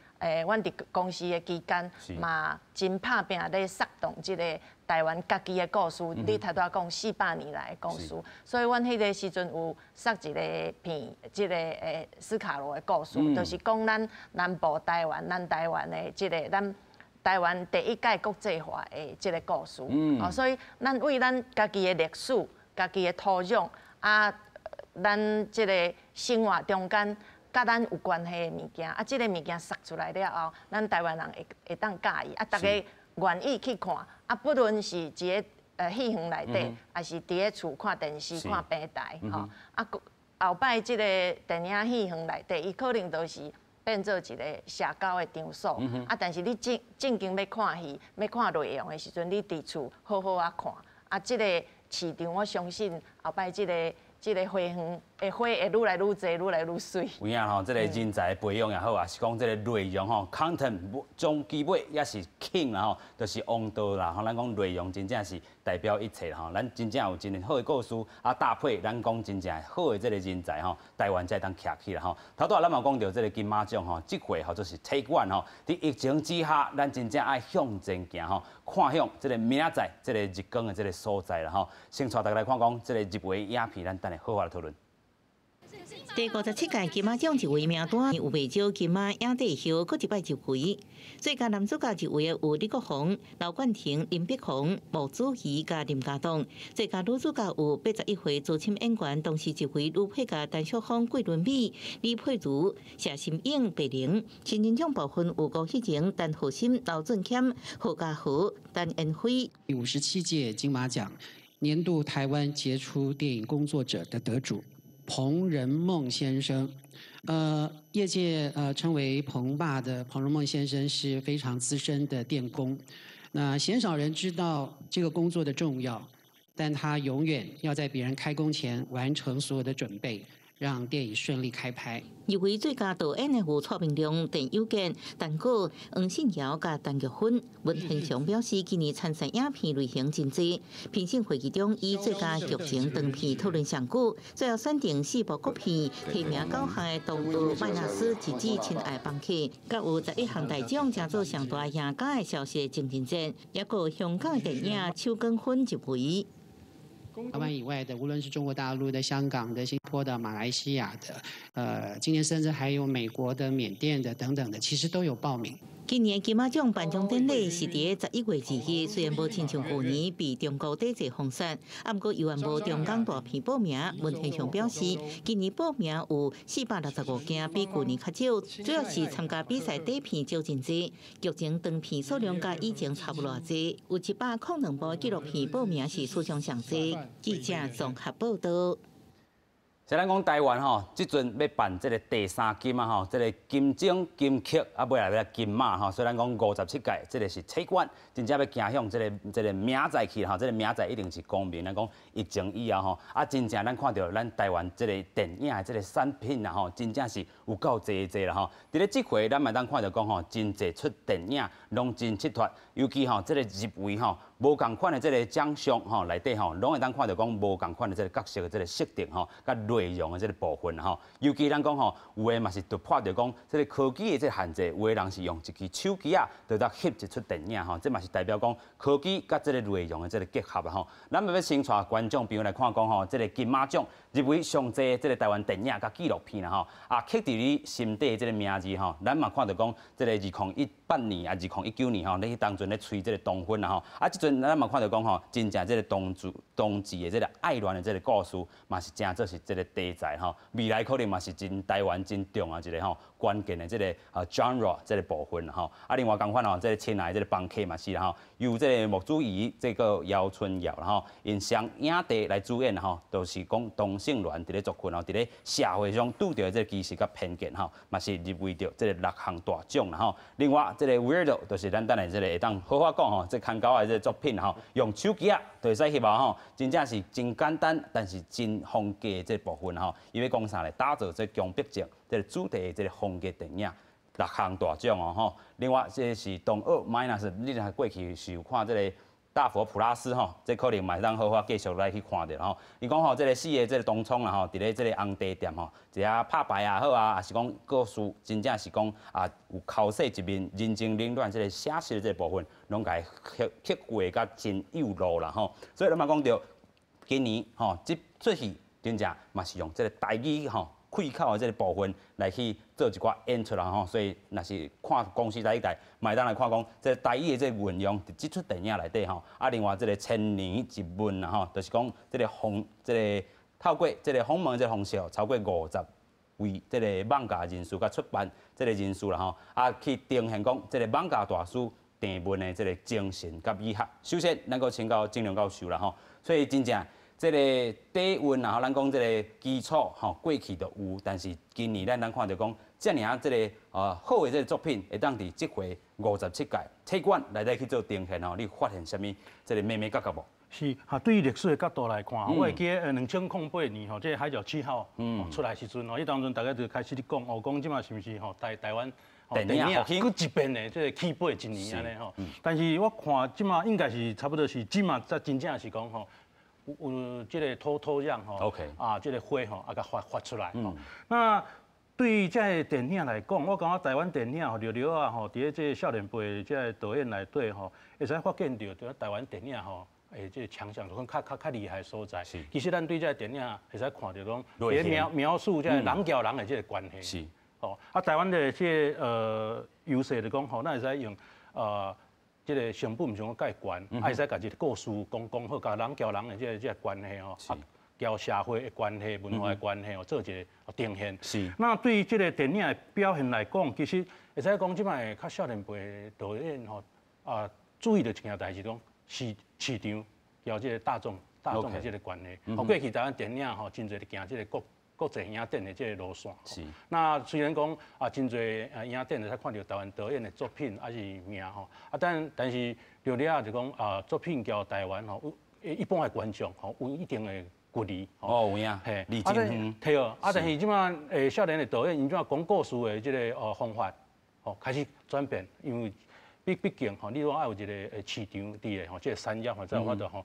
阮伫公司的期间嘛真拍拼咧煽动即个台湾家己的故事。你头拄讲400年来的故事，所以阮迄个时阵有撒一个片，即个斯卡罗的故事，就是讲咱南部台湾，咱台湾的即个咱台湾第一届国际化的即个故事。所以咱为咱家己的历史、家己的土壤啊，咱即个生活中间。甲咱有关系的物件，啊，即个物件撒出来了后，咱台湾人会当介意，啊，大家愿意去看，啊，不论是一个戏院内底，还是伫咧厝看电视、看平台，吼，啊，后摆即个电影戏院内底，伊可能都是变做一个社交的场所，啊，但是你正经要看戏、要看内容的时阵，你伫厝好好啊看，啊，即个市场我相信后摆即个花园的花会愈来愈侪，愈来愈水。有影吼，这个人才培养也好啊，是讲这个内容吼 ，content 从基本也是 king 啦吼，就是王道啦吼。咱讲内容真正是代表一切吼，咱真正有真好的故事啊，搭配咱讲真正好的这个人才吼，台湾才当徛起啦吼。头拄仔咱嘛讲到这个金马奖吼，这回吼就是 Take One 吼，伫疫情之下，咱真正爱向前行吼，看向这个明仔载这个日光的这个所在啦吼。先带大家来看讲这个入围影片，咱等下好好来讨论。第57届金马奖入围名单有袂少金马影帝后，搁一摆入围。最佳男主角入围有李国煌、刘冠廷、林柏宏、毛子怡甲林家栋。最佳女主角有81岁资深演员，同时入围女配角陈淑芳、桂纶镁、李佩如、谢心颖、白灵。新人奖部分有高希晴、陈浩心、刘俊谦、何家豪、陈彦辉。第57届金马奖年度台湾杰出电影工作者的得主。彭仁梦先生，业界称为彭爸的彭仁梦先生是非常资深的电工，那鲜少人知道这个工作的重要，但他永远要在别人开工前完成所有的准备，让电影顺利开拍。入围最佳导演的有蔡明亮、陈友健、陈果、黄信尧甲陈玉芬。文天祥表示，今年参赛影片类型真多，评审会议中以最佳剧情长片讨论上久，最后选定4部国片，提名9项的《东部麦纳斯一子亲爱访客》，甲有11项大奖，争做上大赢家的消息竞争战，也有香港电影《秋耕婚》入围。台湾以外的，无论是中国大陆的、香港的、新加坡的、马来西亚的，今年甚至还有美国的、缅甸的等等的，其实都有报名。今年金马奖颁奖典礼是伫11月2日，虽然无亲像去年被中国抵制封杀，不过由于无中港大片报名，文天祥表示，今年报名有465件，比去年较少，主要是参加比赛底片少真济，剧情长片数量甲以前差不多济，有102部纪录片报名是史上上济。记者综合报道。像咱讲台湾吼，即阵要办这个第3金啊吼，这个金钟、金曲啊，尾来要金马吼，所以咱讲57届，这个是体馆，真正要行向这个明仔去吼，这个明仔一定是光明。咱讲疫情以后吼，啊，真正咱看到咱台湾这个电影的这个产品啊吼，真正是有够济啦吼。伫咧这回，咱嘛当看到讲吼，真济出电影拢真佚佗，尤其吼这个入围吼。无共款的这个奖项吼，内底吼，拢会当看到讲无共款的这个角色的这个设定吼，甲内容的这个部分吼。尤其咱讲吼，有诶嘛是突破着讲，这个科技的这个限制，有诶人是用一支手机啊，就当翕一出电影吼，这嘛是代表讲科技甲这个内容的这个结合啊吼。咱要先带观众朋友来看讲吼，这个金马奖入围上济这个台湾电影甲纪录片啦吼，啊刻伫你心底这个名字吼，咱嘛看到讲这个2018年啊2019年吼，你当阵咧吹这个同婚啦吼，啊即阵。咱嘛看到讲吼，真正这个同志的这个爱恋的这个故事，嘛是真做是这个题材吼。未来可能嘛是真台湾真重要一个吼关键的这个genre 这个部分吼。啊，另外讲款吼，这个亲爱的这个房客嘛是啦吼，由这个莫祖仪这个姚春瑶啦吼，因上影帝来主演吼，都是讲同性恋伫咧族群吼，伫咧社会上拄着这个歧视甲偏见吼，嘛是入围着这个6项大奖啦吼。另外这个 Weirdo 就是咱等下这个会当好好讲吼，这看高的这个作品吼。用手机啊，就会使翕啊吼，真正是真简单，但是真风格的这部分吼，因为讲啥咧，打造这强迫症这个主题的这个风格电影6项大奖哦吼。另外，这是同学 minus， 你若过去是有看这个大佛普拉斯吼，这可能嘛当好好继续来去看着吼。伊讲吼，这个4个这个东窗啊吼，伫咧这个红茶店吼，一下拍牌也好啊，也是讲故事真正是讲啊有口水一面人情冷暖这个写实的这部分，拢甲刻画甲真有路啦吼。所以咱嘛讲到今年吼，这出戏真正嘛是用这个台语吼。开口的这个部分来去做一寡演出啦吼，所以若是看公司台一台，麦当来看讲，这台语的这运用伫这出电影内底吼，啊，另外这个千年一问啦吼，就是讲这个透过这个访问这个方式，超过50位这个网家人士甲出版这个人士啦吼，啊，去呈现讲这个网家大师订文的这个精神甲美学。首先，咱个请教金良教授啦吼，所以真正。这个底蕴啊，咱讲这个基础吼，过去就有，但是今年咱看到讲，这样这个好的这个作品，会当伫这回57届体馆内底去做呈现吼，你发现什么这个美角无？是哈，对于历史的角度来看，我会记2008年吼，这个海角7号出来时阵吼，迄当阵大家就开始咧讲，讲即马是毋是吼台湾电影佫一遍的这个起飞一年安尼吼。但是我看即马应该是差不多是即马才真正是讲吼。有这个土壤吼，啊，这个花吼，啊，甲发出来吼。那对于这电影来讲，我感觉台湾电影吼，刘刘啊吼，伫咧这少年辈这个导演内底吼，会使发现到台湾电影吼，这强项就讲较厉害的所在。其实咱对这电影会使看到讲，咧描述这人交人的这个关系。是。哦，啊，台湾的这优势就讲吼，咱会使用这个成本唔像介悬，会使甲这个故事讲好，甲人交人的这个关系吼，交社会的关系、文化的关系哦，做一个呈现。是。那对于这个电影的表现来讲，其实会使讲即摆较少年辈导演吼注意的一件代志，讲市场交这个大众的这个关系。过去台湾电影吼，真侪咧行这个国际影展的这个路线。是。那虽然讲真侪影展会使看到台湾导演的作品还是名吼，但是就了就讲作品交台湾吼，一般的观众吼有一定的距离。哦，有影。嘿，离真远。对哦，但是即马少年的导演，因即马讲故事的这个方法，吼开始转变，因为毕竟吼，你如果爱有一个市场伫咧吼，这个产业或者法度吼。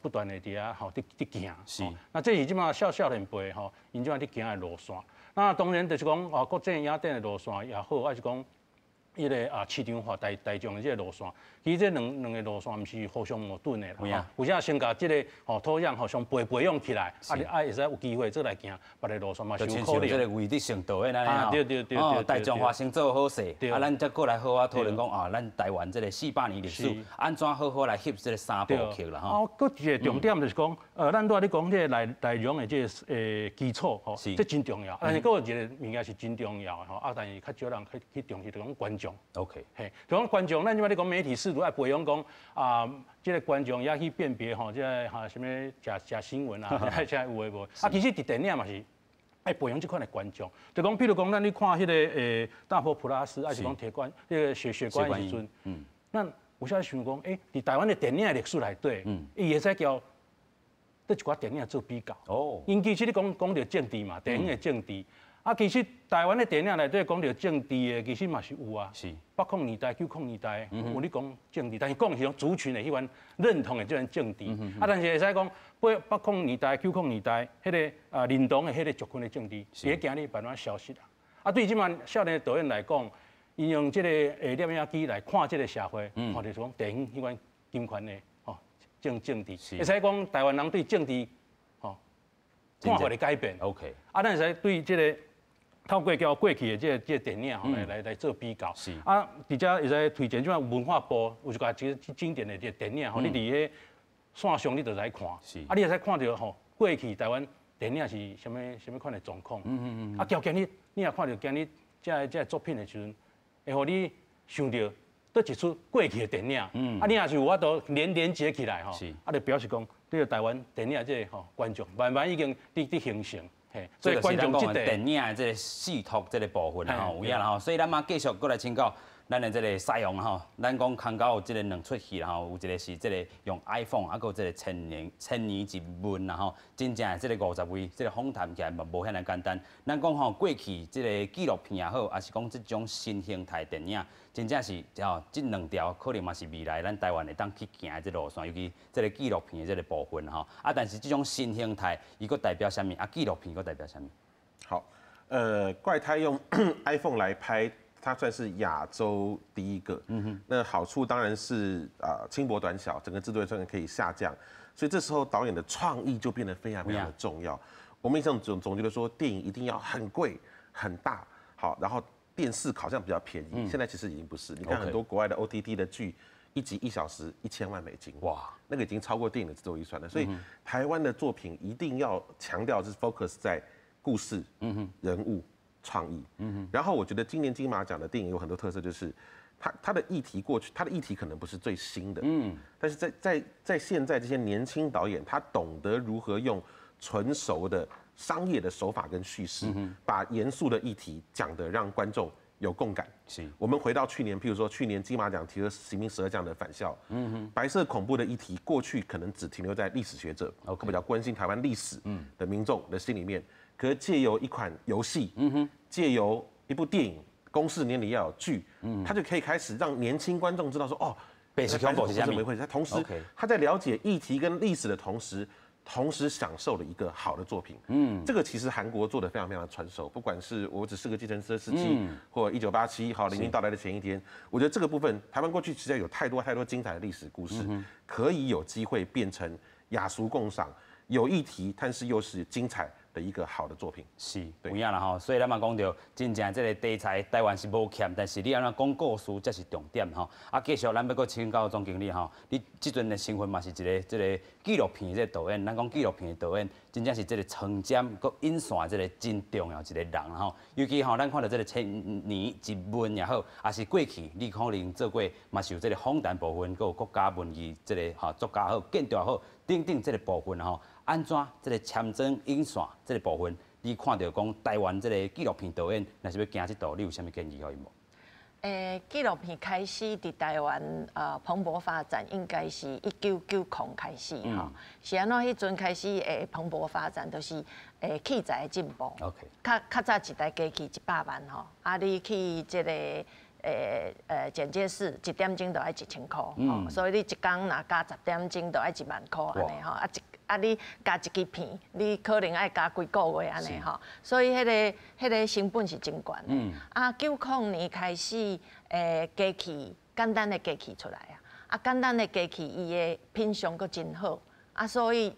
不断的伫遐吼，伫行。是。那这是即马少年辈吼，因即马伫行的路线。那当然就是讲国际影展的路线也好，还是讲迄个市场化台中的这个路线，其实这两个路线毋是互相矛盾的啦。有啥先甲这个土壤互相培养起来，会使有机会再来行别个路线嘛，是有可能。这个位置性导演安尼对，大中华先做好势，咱再过来好好讨论讲咱台湾这个400年历史，安怎好好来翕这个3部曲啦吼。搁一个重点就是讲，咱拄仔咧讲这个内容的这个基础吼，这真重要。但是搁有一个物件是真重要的吼，但是较少人去重视，就讲观众。OK， 嘿，就讲观众，咱即摆咧讲媒体试图爱培养讲这个观众也去辨别吼，这个什么假新闻啊，这有诶无？其实伫电影嘛是爱培养这款的观众，就讲譬如讲，咱去看迄个大佛普拉斯，还是讲铁观迄个血观的时阵，咱有啥想讲，伫台湾的电影历史内底，伊会使交对一寡电影做比较。哦，因其实你讲到政治嘛，电影的政治。其实台湾的电影内底讲到政治的，其实嘛是有啊。是。80年代、90年代，有咧讲政治，但是讲是种族群的迄款认同的这种政治。但是会使讲80年代、90年代，迄个认同的迄个族群的政治，是喺今日慢慢消失啊。对即满少年导演来讲，因用这个摄影机来看这个社会，看到讲电影迄款金权的政治，会使讲台湾人对政治看法的改变。OK。咱会使对这个。透过交过去的这个电影吼来做比较，是而且会使推荐，即种文化部有一个经典的这电影吼，你伫迄线上你就来看，是你会使看到吼过去台湾电影是什么款的状况，交今日你也看到今日这作品的时阵，会互你想到倒一出过去的电影，你也是有法度连接起来吼，就表示讲对台湾电影这个观众慢慢已经伫形成。所以观众讲电影的这个视图这个部分啦，有影啦吼，所以咱嘛继续过来请教咱的这个西洋吼，咱讲空到有这个2出戏啦吼，有一个是这个用 iPhone， 还有这个千年一问啦吼，真正的这个50位这个访谈起来嘛无遐尼简单。咱讲吼过去这个纪录片也好，还是讲这种新形态电影，真正是这2条可能嘛是未来咱台湾会当去行的这路线，尤其这个纪录片的这个部分吼。但是这种新形态，伊个代表什么？纪录片个代表什么？好，怪胎用iPhone 来拍。它算是亚洲第一个，那好处当然是轻薄短小，整个制作成本可以下降，所以这时候导演的创意就变得非常非常的重要。我们以前总觉得说电影一定要很贵很大，好，然后电视好像比较便宜，现在其实已经不是。你看很多国外的 OTT 的剧，1集1小时1000万美金，哇，那个已经超过电影的制作预算了。所以台湾的作品一定要强调是 focus 在故事、人物。创意，然后我觉得今年金马奖的电影有很多特色，就是它的议题过去，它的议题可能不是最新的，但是在现在这些年轻导演，他懂得如何用纯熟的商业的手法跟叙事，把严肃的议题讲得让观众有共感。是，我们回到去年，譬如说去年金马奖提了提名12奖的《返校》，白色恐怖的议题过去可能只停留在历史学者，比较关心台湾历史的民众的心里面。可是借由一款游戏，借由一部电影，公视年里要有剧，他就可以开始让年轻观众知道说，北市恐怖是怎么一回事。他同时他在了解议题跟历史的同时享受了一个好的作品。这个其实韩国做的非常非常的成熟，不管是我只是个计程车司机，或1987好黎明到来的前一天，我觉得这个部分台湾过去实在有太多精彩的历史故事，可以有机会变成雅俗共赏，有议题，但是又是精彩的一个好的作品。是，有影啦吼。所以咱嘛讲到，真正这个题材台湾是无欠，但是你安怎讲故事才是重点吼。继续咱要搁请教总经理吼，你即阵的身份嘛是一个这个纪录片这个导演，咱讲纪录片的导演，真正是这个参展搁引线这个真重要一个人吼。尤其吼，咱看到这个千年一问也好，也是过去你可能做过，嘛是有这个访谈部分，搁有国家文艺这个作家好、建筑好，等这个部分吼。安怎这个签证引线这个部分，你看到讲台湾这个纪录片导演，若是要行这道，你有啥物建议可以无？纪录片开始伫台湾蓬勃发展，应该是1990开始吼。是安怎迄阵开始蓬勃发展，就是器材的进步。OK。较早一台机器100万吼，你去这个剪接室1点钟就要1000块，所以你一工若加10点钟就要1万块安尼吼，啊，你加一支片，你可能爱加几个月安尼吼，所以迄个成本是真悬的。啊，90年开始，机器简单的机器出来啊，简单的机器伊的品相阁真好，啊，所以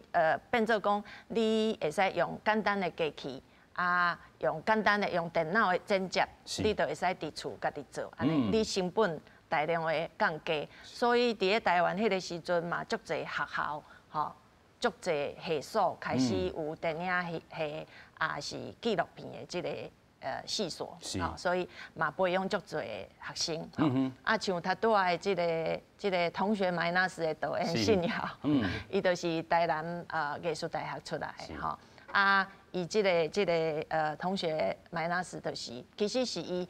变做讲你会使用简单的机器。啊，用简单的用电脑的剪接，你就会使伫厝家己做，安尼你成本大量的降低。所以伫咧台湾迄个时阵嘛，足侪学校吼，足侪系所开始有电影系啊是纪录片的即个系所，所以嘛培养足侪学生。啊，像他拄仔的即个同学麦纳斯的导演信尧，伊就是台南艺术大学出来的吼。啊，伊即个同学麦纳斯，就是其实是伊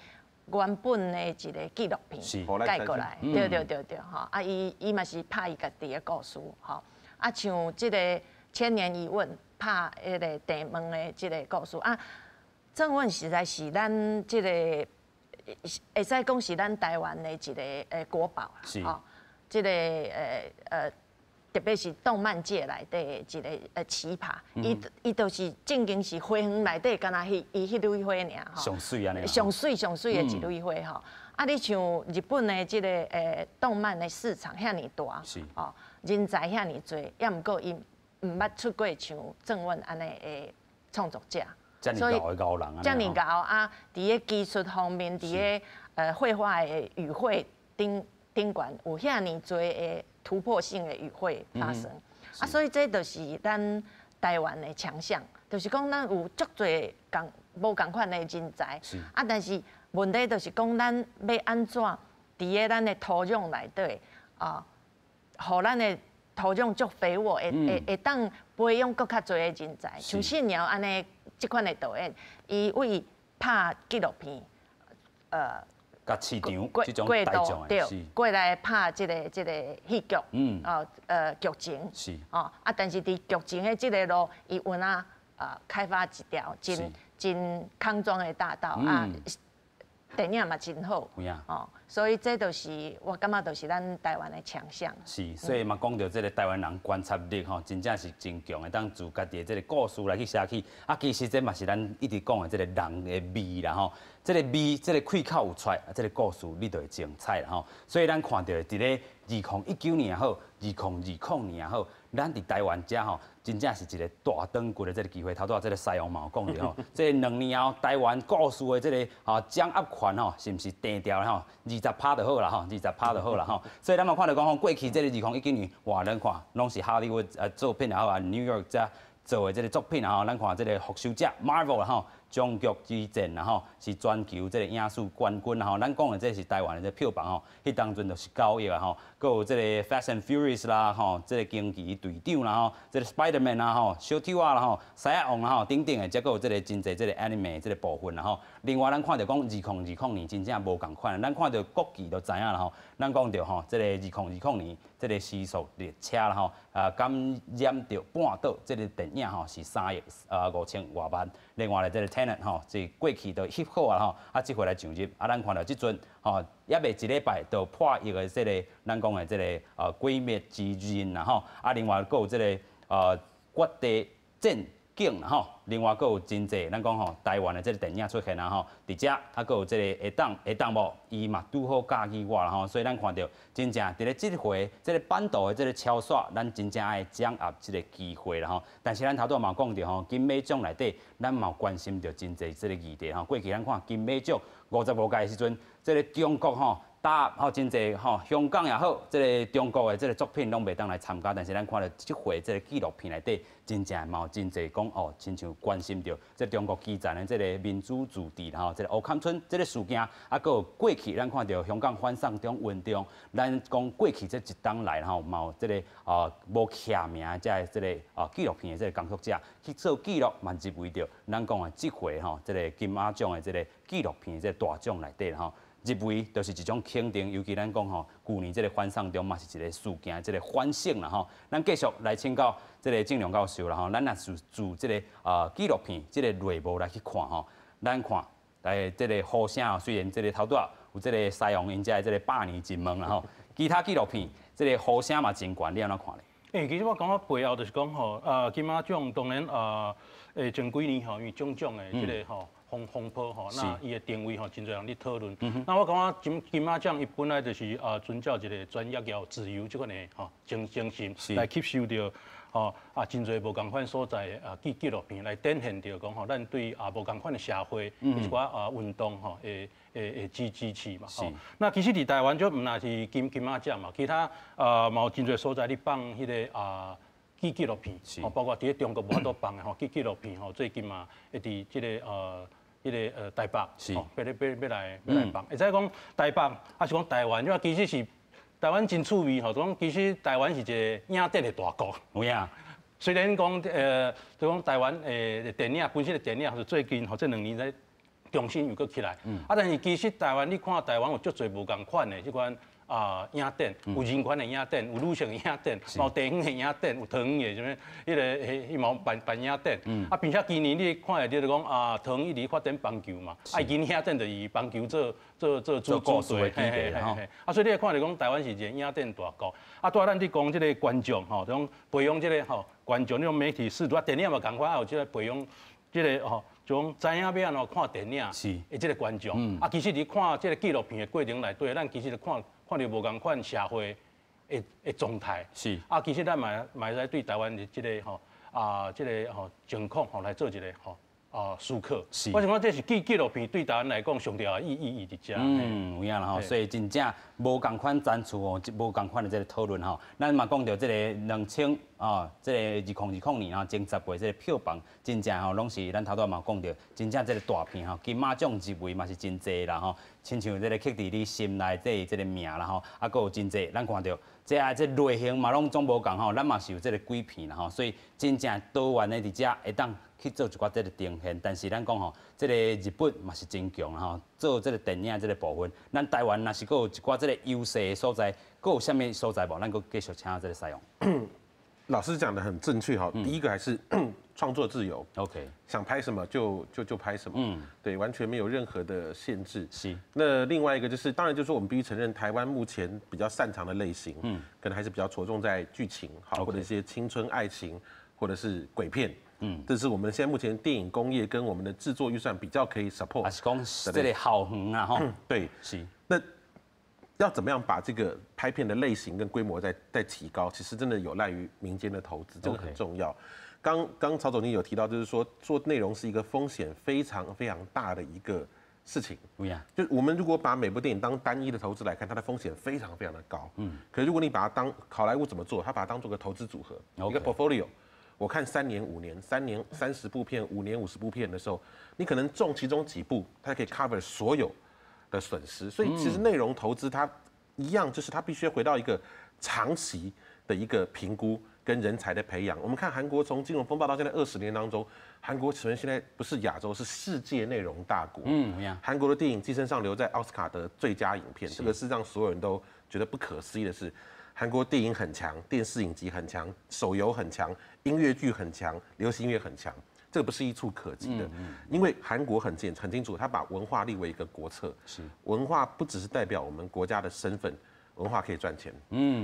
原本的一个纪录片改过来，对吼。啊，伊嘛是拍伊家己的故事吼。啊，像即个千年疑问拍迄个地门的即个故事啊，郑问实在是咱即个会使讲是咱台湾的一个国宝啦，吼，即个特别是动漫界内底一个奇葩，伊就是正经是花园内底，敢若伊迄蕊花尔吼。上水安尼。上水的一蕊花吼。啊，你像日本的即个动漫的市场遐尼大，哦，人才遐尼多，也毋过伊毋捌出过像郑问安尼的创作者。所以高人啊。遮尼高啊！伫咧技术方面，伫咧绘画的语汇顶悬有遐尼多的。突破性的语汇发生，啊，所以这就是咱台湾的强项，就是讲咱有足多无共款的人才，啊，但是问题就是讲咱要安怎伫咧咱的土壤内底啊，互咱的土壤足肥沃，会当培养更较多的人才，像信尧安尼即款的导演，伊为拍纪录片，甲市场这种大众的，过来拍即个戏剧，剧情，是啊，但是伫剧情的即个路，伊有哪开发一条真康庄的大道啊，电影嘛真好，哦，所以这就是我感觉就是咱台湾的强项。是，所以嘛讲到这个台湾人观察力吼，真正是真强的，当自家己的这个故事来去写起。啊，其实这嘛是咱一直讲的这个人的味啦吼。这个味，这个开口有出来，这个故事你就会精彩啦吼。所以咱看到伫咧2019年也好，2020年也好，咱伫台湾遮吼，真正是一个大长骨的这个机会。头拄这个西洋嘛有讲着吼，这2年后台湾故事的这个掌握权吼，是毋是定调吼？20%就好啦吼，20%就好啦吼。所以咱嘛看到讲吼，过去这个2019年，哇，咱看拢是哈利波特作品也好啊 ，New York 遮做的这个作品啊吼，咱看这个复仇者 Marvel 啦吼。终局之战啦吼，是全球这个影视冠军啦吼，咱讲的这是台湾的这票房吼，迄当阵就是9亿啊吼，佮有这个 Fast and Furious 啦吼，这个惊奇队长啦吼，这个 Spider-Man 啦吼，小丑啊啦吼，狮仔王啦吼，等等的，再佮有这个真侪这个 anime 这个部分啦吼。另外咱看到讲2020年真正无共款，咱看到国旗就知影啦吼，咱讲到吼，这个2020年这个时速列车啦吼，感染到半岛这个电影吼是3亿5000多万，另外咧这个Tenet 吼，即过去都翕好啊吼，啊即回来上入，啊咱看到即阵吼，也未一礼拜就破1个即个咱讲的即个鬼灭之刃啦吼，啊另外佫有即个绝地战警啦吼，另外佫有真济咱讲吼台湾的即个电影出现啦吼，伫遮啊佫有即个会当无，伊嘛拄好教起我啦吼，所以咱看到真正伫咧即回即个版图的即个超刷，咱真正爱掌握即个机会啦吼。但是咱头拄嘛讲着吼，金马奖内底咱嘛关心着真济即个议题吼。过去咱看金马奖55届的时阵，即个中国吼。真济吼，香港也好，即个中国的即个作品拢袂当来参加，但是咱看到即回即个纪录片内底，真正嘛有真济讲哦，亲像关心着即中国基层的即个民主自治啦吼，即个乌坎村即个事件，啊，佮有过去咱看到香港反送中运动，咱讲过去即一冬来吼，嘛有即个无徛名即个纪录片的即个工作者去做记录，嘛入围着咱讲的即回吼，即个金马奖的即个纪录片的即个大奖内底吼。入围就是一种肯定，尤其咱讲吼，去年这个反送中嘛是一个事件，这个反省啦吼。咱继续来请教这个郑良教授啦吼，咱也是自这个纪录片这个内幕来去看吼。咱看这个好声虽然这个头拄有这个西洋因遮这个百年金门啦吼，其他纪录片这个好声嘛真悬，你安怎看咧？其实我感觉背后就是讲吼，金马奖当然前几年吼，因为种种的这个吼风波吼，那伊的定位吼，真侪人咧讨论。那我感觉金马奖伊本来就是遵照一个专业又自由这款的吼精神来吸收到。真侪无共款所在纪录片来展现着讲吼，咱对无共款的社会一寡运动吼的支持嘛。那其实伫台湾就毋那是金马奖嘛，其他嘛有真侪所在咧放迄个纪录片，包括伫中国无多放的吼纪录片吼，最近嘛会伫即个台北要来放。会使讲台北还是讲台湾，因为其实是。台湾真趣味吼，讲其实台湾是一个影展的大国。有影。虽然讲就讲台湾电影本身的电影是最近吼这2年在重新又搁起来。但是其实台湾你看台湾有足侪无共款的即款影展，有人权的影展，有女性的影展，有地方的影展，有桃园的什么迄个迄毛办影展。并且今年你看会到讲桃园一直发展棒球嘛，今年影展就以棒球做主队，所以你会看到讲台湾是一个影展大国。带咱伫讲即个观众吼，种培养即个观众，那种媒体适度，电影嘛共款，有即个培养即个就讲知影要安怎看电影的即个观众。其实你看即个纪录片的过程内底，咱其实就看到无共款社会的状态。其实咱嘛使对台湾的即个即个情况来做一个思考。我想讲这是纪录片对台湾来讲上重要的意义伫遮。有影啦吼，所以真正无共款展出哦，无共款的这个讨论吼。咱嘛讲到这个2000这个2020年前10月这个票房，真正吼拢是咱头拄嘛讲到，真正这个大片吼，金马奖入围嘛是真济啦吼。亲像这个刻伫你心内这个名啦吼，搁有真济，咱看到这类型嘛拢总无共吼，咱嘛是有这个鬼片啦吼，所以真正多元的伫遮会当去做一寡这个呈现。但是咱讲吼，这个日本嘛是真强啦吼，做这个电影这个部分，咱台湾若是搁有一寡这个优势的所在，搁有啥物所在无？咱搁继续请这个使用。老师讲的很正确哈，第一个还是创作自由 ，OK， 想拍什么就拍什么，对，完全没有任何的限制。是。那另外一个就是，当然就是说我们必须承认，台湾目前比较擅长的类型，可能还是比较着重在剧情，好，或者一些青春爱情，或者是鬼片，这是我们现在目前电影工业跟我们的制作预算比较可以 support。还是讲这个好远啊吼。对，是。那要怎么样把这个拍片的类型跟规模再提高？其实真的有赖于民间的投资，这个很重要。刚曹总经理有提到，就是说做内容是一个风险非常非常大的一个事情。就我们如果把每部电影当单一的投资来看，它的风险非常非常的高。可是如果你把它当好莱坞怎么做，他把它当做个投资组合，一个 portfolio。我看3年、5年、3年30部片，5年50部片的时候，你可能中其中几部，它可以 cover 所有的损失。所以其实内容投资它一样，就是它必须回到一个长期的一个评估跟人才的培养。我们看韩国从金融风暴到现在20年当中，韩国成为现在不是亚洲，是世界内容大国。韩国的电影《寄生上流》在奥斯卡得最佳影片，这个是让所有人都觉得不可思议的是。韩国电影很强，电视影集很强，手游很强，音乐剧很强，流行音乐很强，这个不是一触可及的。因为韩国很清楚，他把文化立为一个国策。文化不只是代表我们国家的身份，文化可以赚钱。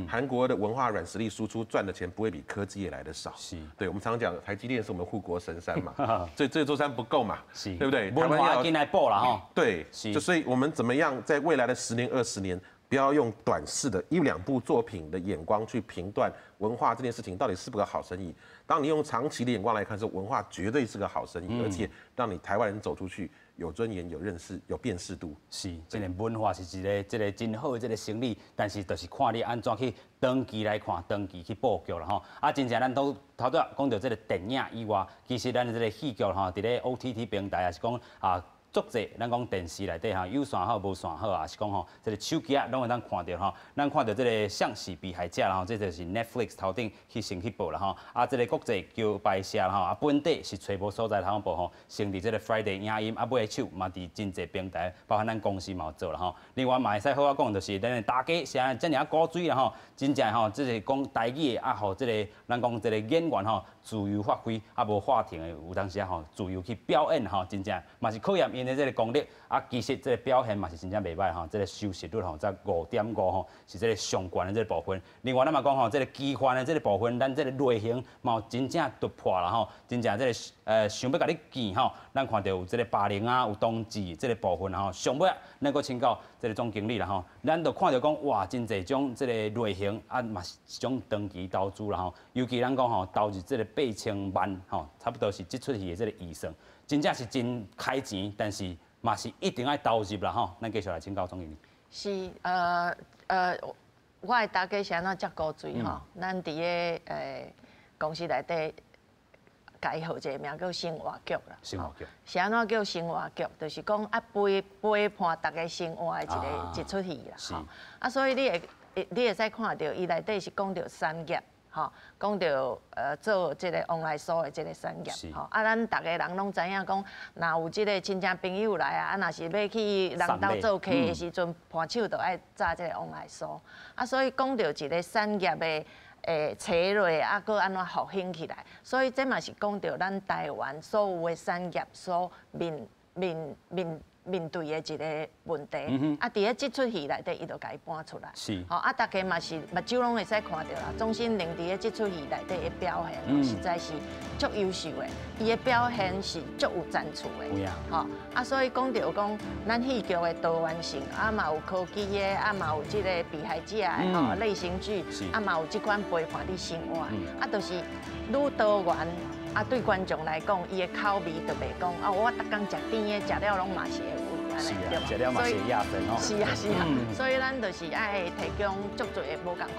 韩国的文化软实力输出赚的钱不会比科技业来的少。对，我们常讲台积电是我们护国神山嘛，这座山不够嘛，对不对？文化进来补了哈。对，就所以我们怎么样在未来的10年、20年？不要用短视的1、2部作品的眼光去评断文化这件事情到底是不是个好生意。当你用长期的眼光来看，说文化绝对是个好生意，而且让你台湾人走出去有尊严、有认识、有辨识度。是，这个文化是一个真好的这个生理，但是就是看你安怎去长期来看、长期去布局了吼。真正咱都头拄讲到这个电影以外，其实咱的这个戏剧吼，伫咧 OTT 平台也是讲足济，咱讲电视内底有线好无线好啊，是讲吼，这个手机拢会当看到吼。咱看到这个像是被害者啦吼，这就是 Netflix 头顶去先去报啦吼。这个国际叫拍摄啦吼，本地是找无所在通报吼，先伫这个 Friday 影音，尾手嘛伫真济平台，包含咱公司嘛有做啦吼。另外嘛会使好啊讲，就是咱大家现在遮尔鼓吹啦吼，真正吼，这是讲台语的互这个咱讲这个演员吼自由发挥，无法庭的有当时吼自由去表演吼，真正嘛是考验因。面的这个功力，啊，其实这个表现嘛是真正袂歹吼，这个收视率吼在5.5吼，是这个上悬的这个部分。另外咱嘛讲吼，这个基幻的这个部分，咱这个类型嘛有真正突破啦吼，真正这个想要甲你见吼，咱看到有这个80啊，有冬季这个部分吼，上尾咱搁请教这个总经理啦吼，咱就看到讲哇，真侪种这个类型啊嘛是一种长期投资啦吼，尤其咱讲吼投入这个8000万吼，差不多是这出戏的这个预算。真正是真开钱，但是嘛是一定要投入啦吼。咱继续来请教总经理。是我的大家是安怎接高水吼？咱伫个公司内底，改号一个名叫生活局啦。生活局是安怎叫生活局？就是讲陪伴大家生活的一出戏啦。吼。啊，所以你会使看到伊内底是讲到产业。吼，讲到做即个往来所的即个产业，吼，啊，咱逐个人拢知影讲，若有即个亲戚朋友来啊，若是要去人兜做客的时阵，盘手就爱炸即个往来所，啊，所以讲到一个产业的找落，啊，搁安怎复兴起来，所以这嘛是讲到咱台湾所有的产业所面对的一个问题，啊，伫咧即出戏内底，伊就甲伊搬出来，是，吼，啊，大家嘛是目睭拢会使看到啦。钟欣凌伫咧即出戏内底的表现，实在是足优秀的，伊的表现是足有赞处的，吼，啊，所以讲到讲，咱戏剧的多元性，啊嘛有科技的，啊嘛有即个被害者的吼类型剧，啊嘛有即款陪伴你生活，啊，就是愈多元。啊，对观众来讲，伊的口味就袂讲啊，我逐工食甜的，食了拢嘛是会有安尼，对吧？食了嘛是会亚分哦。是啊，所以咱就是爱提供足多的无共款。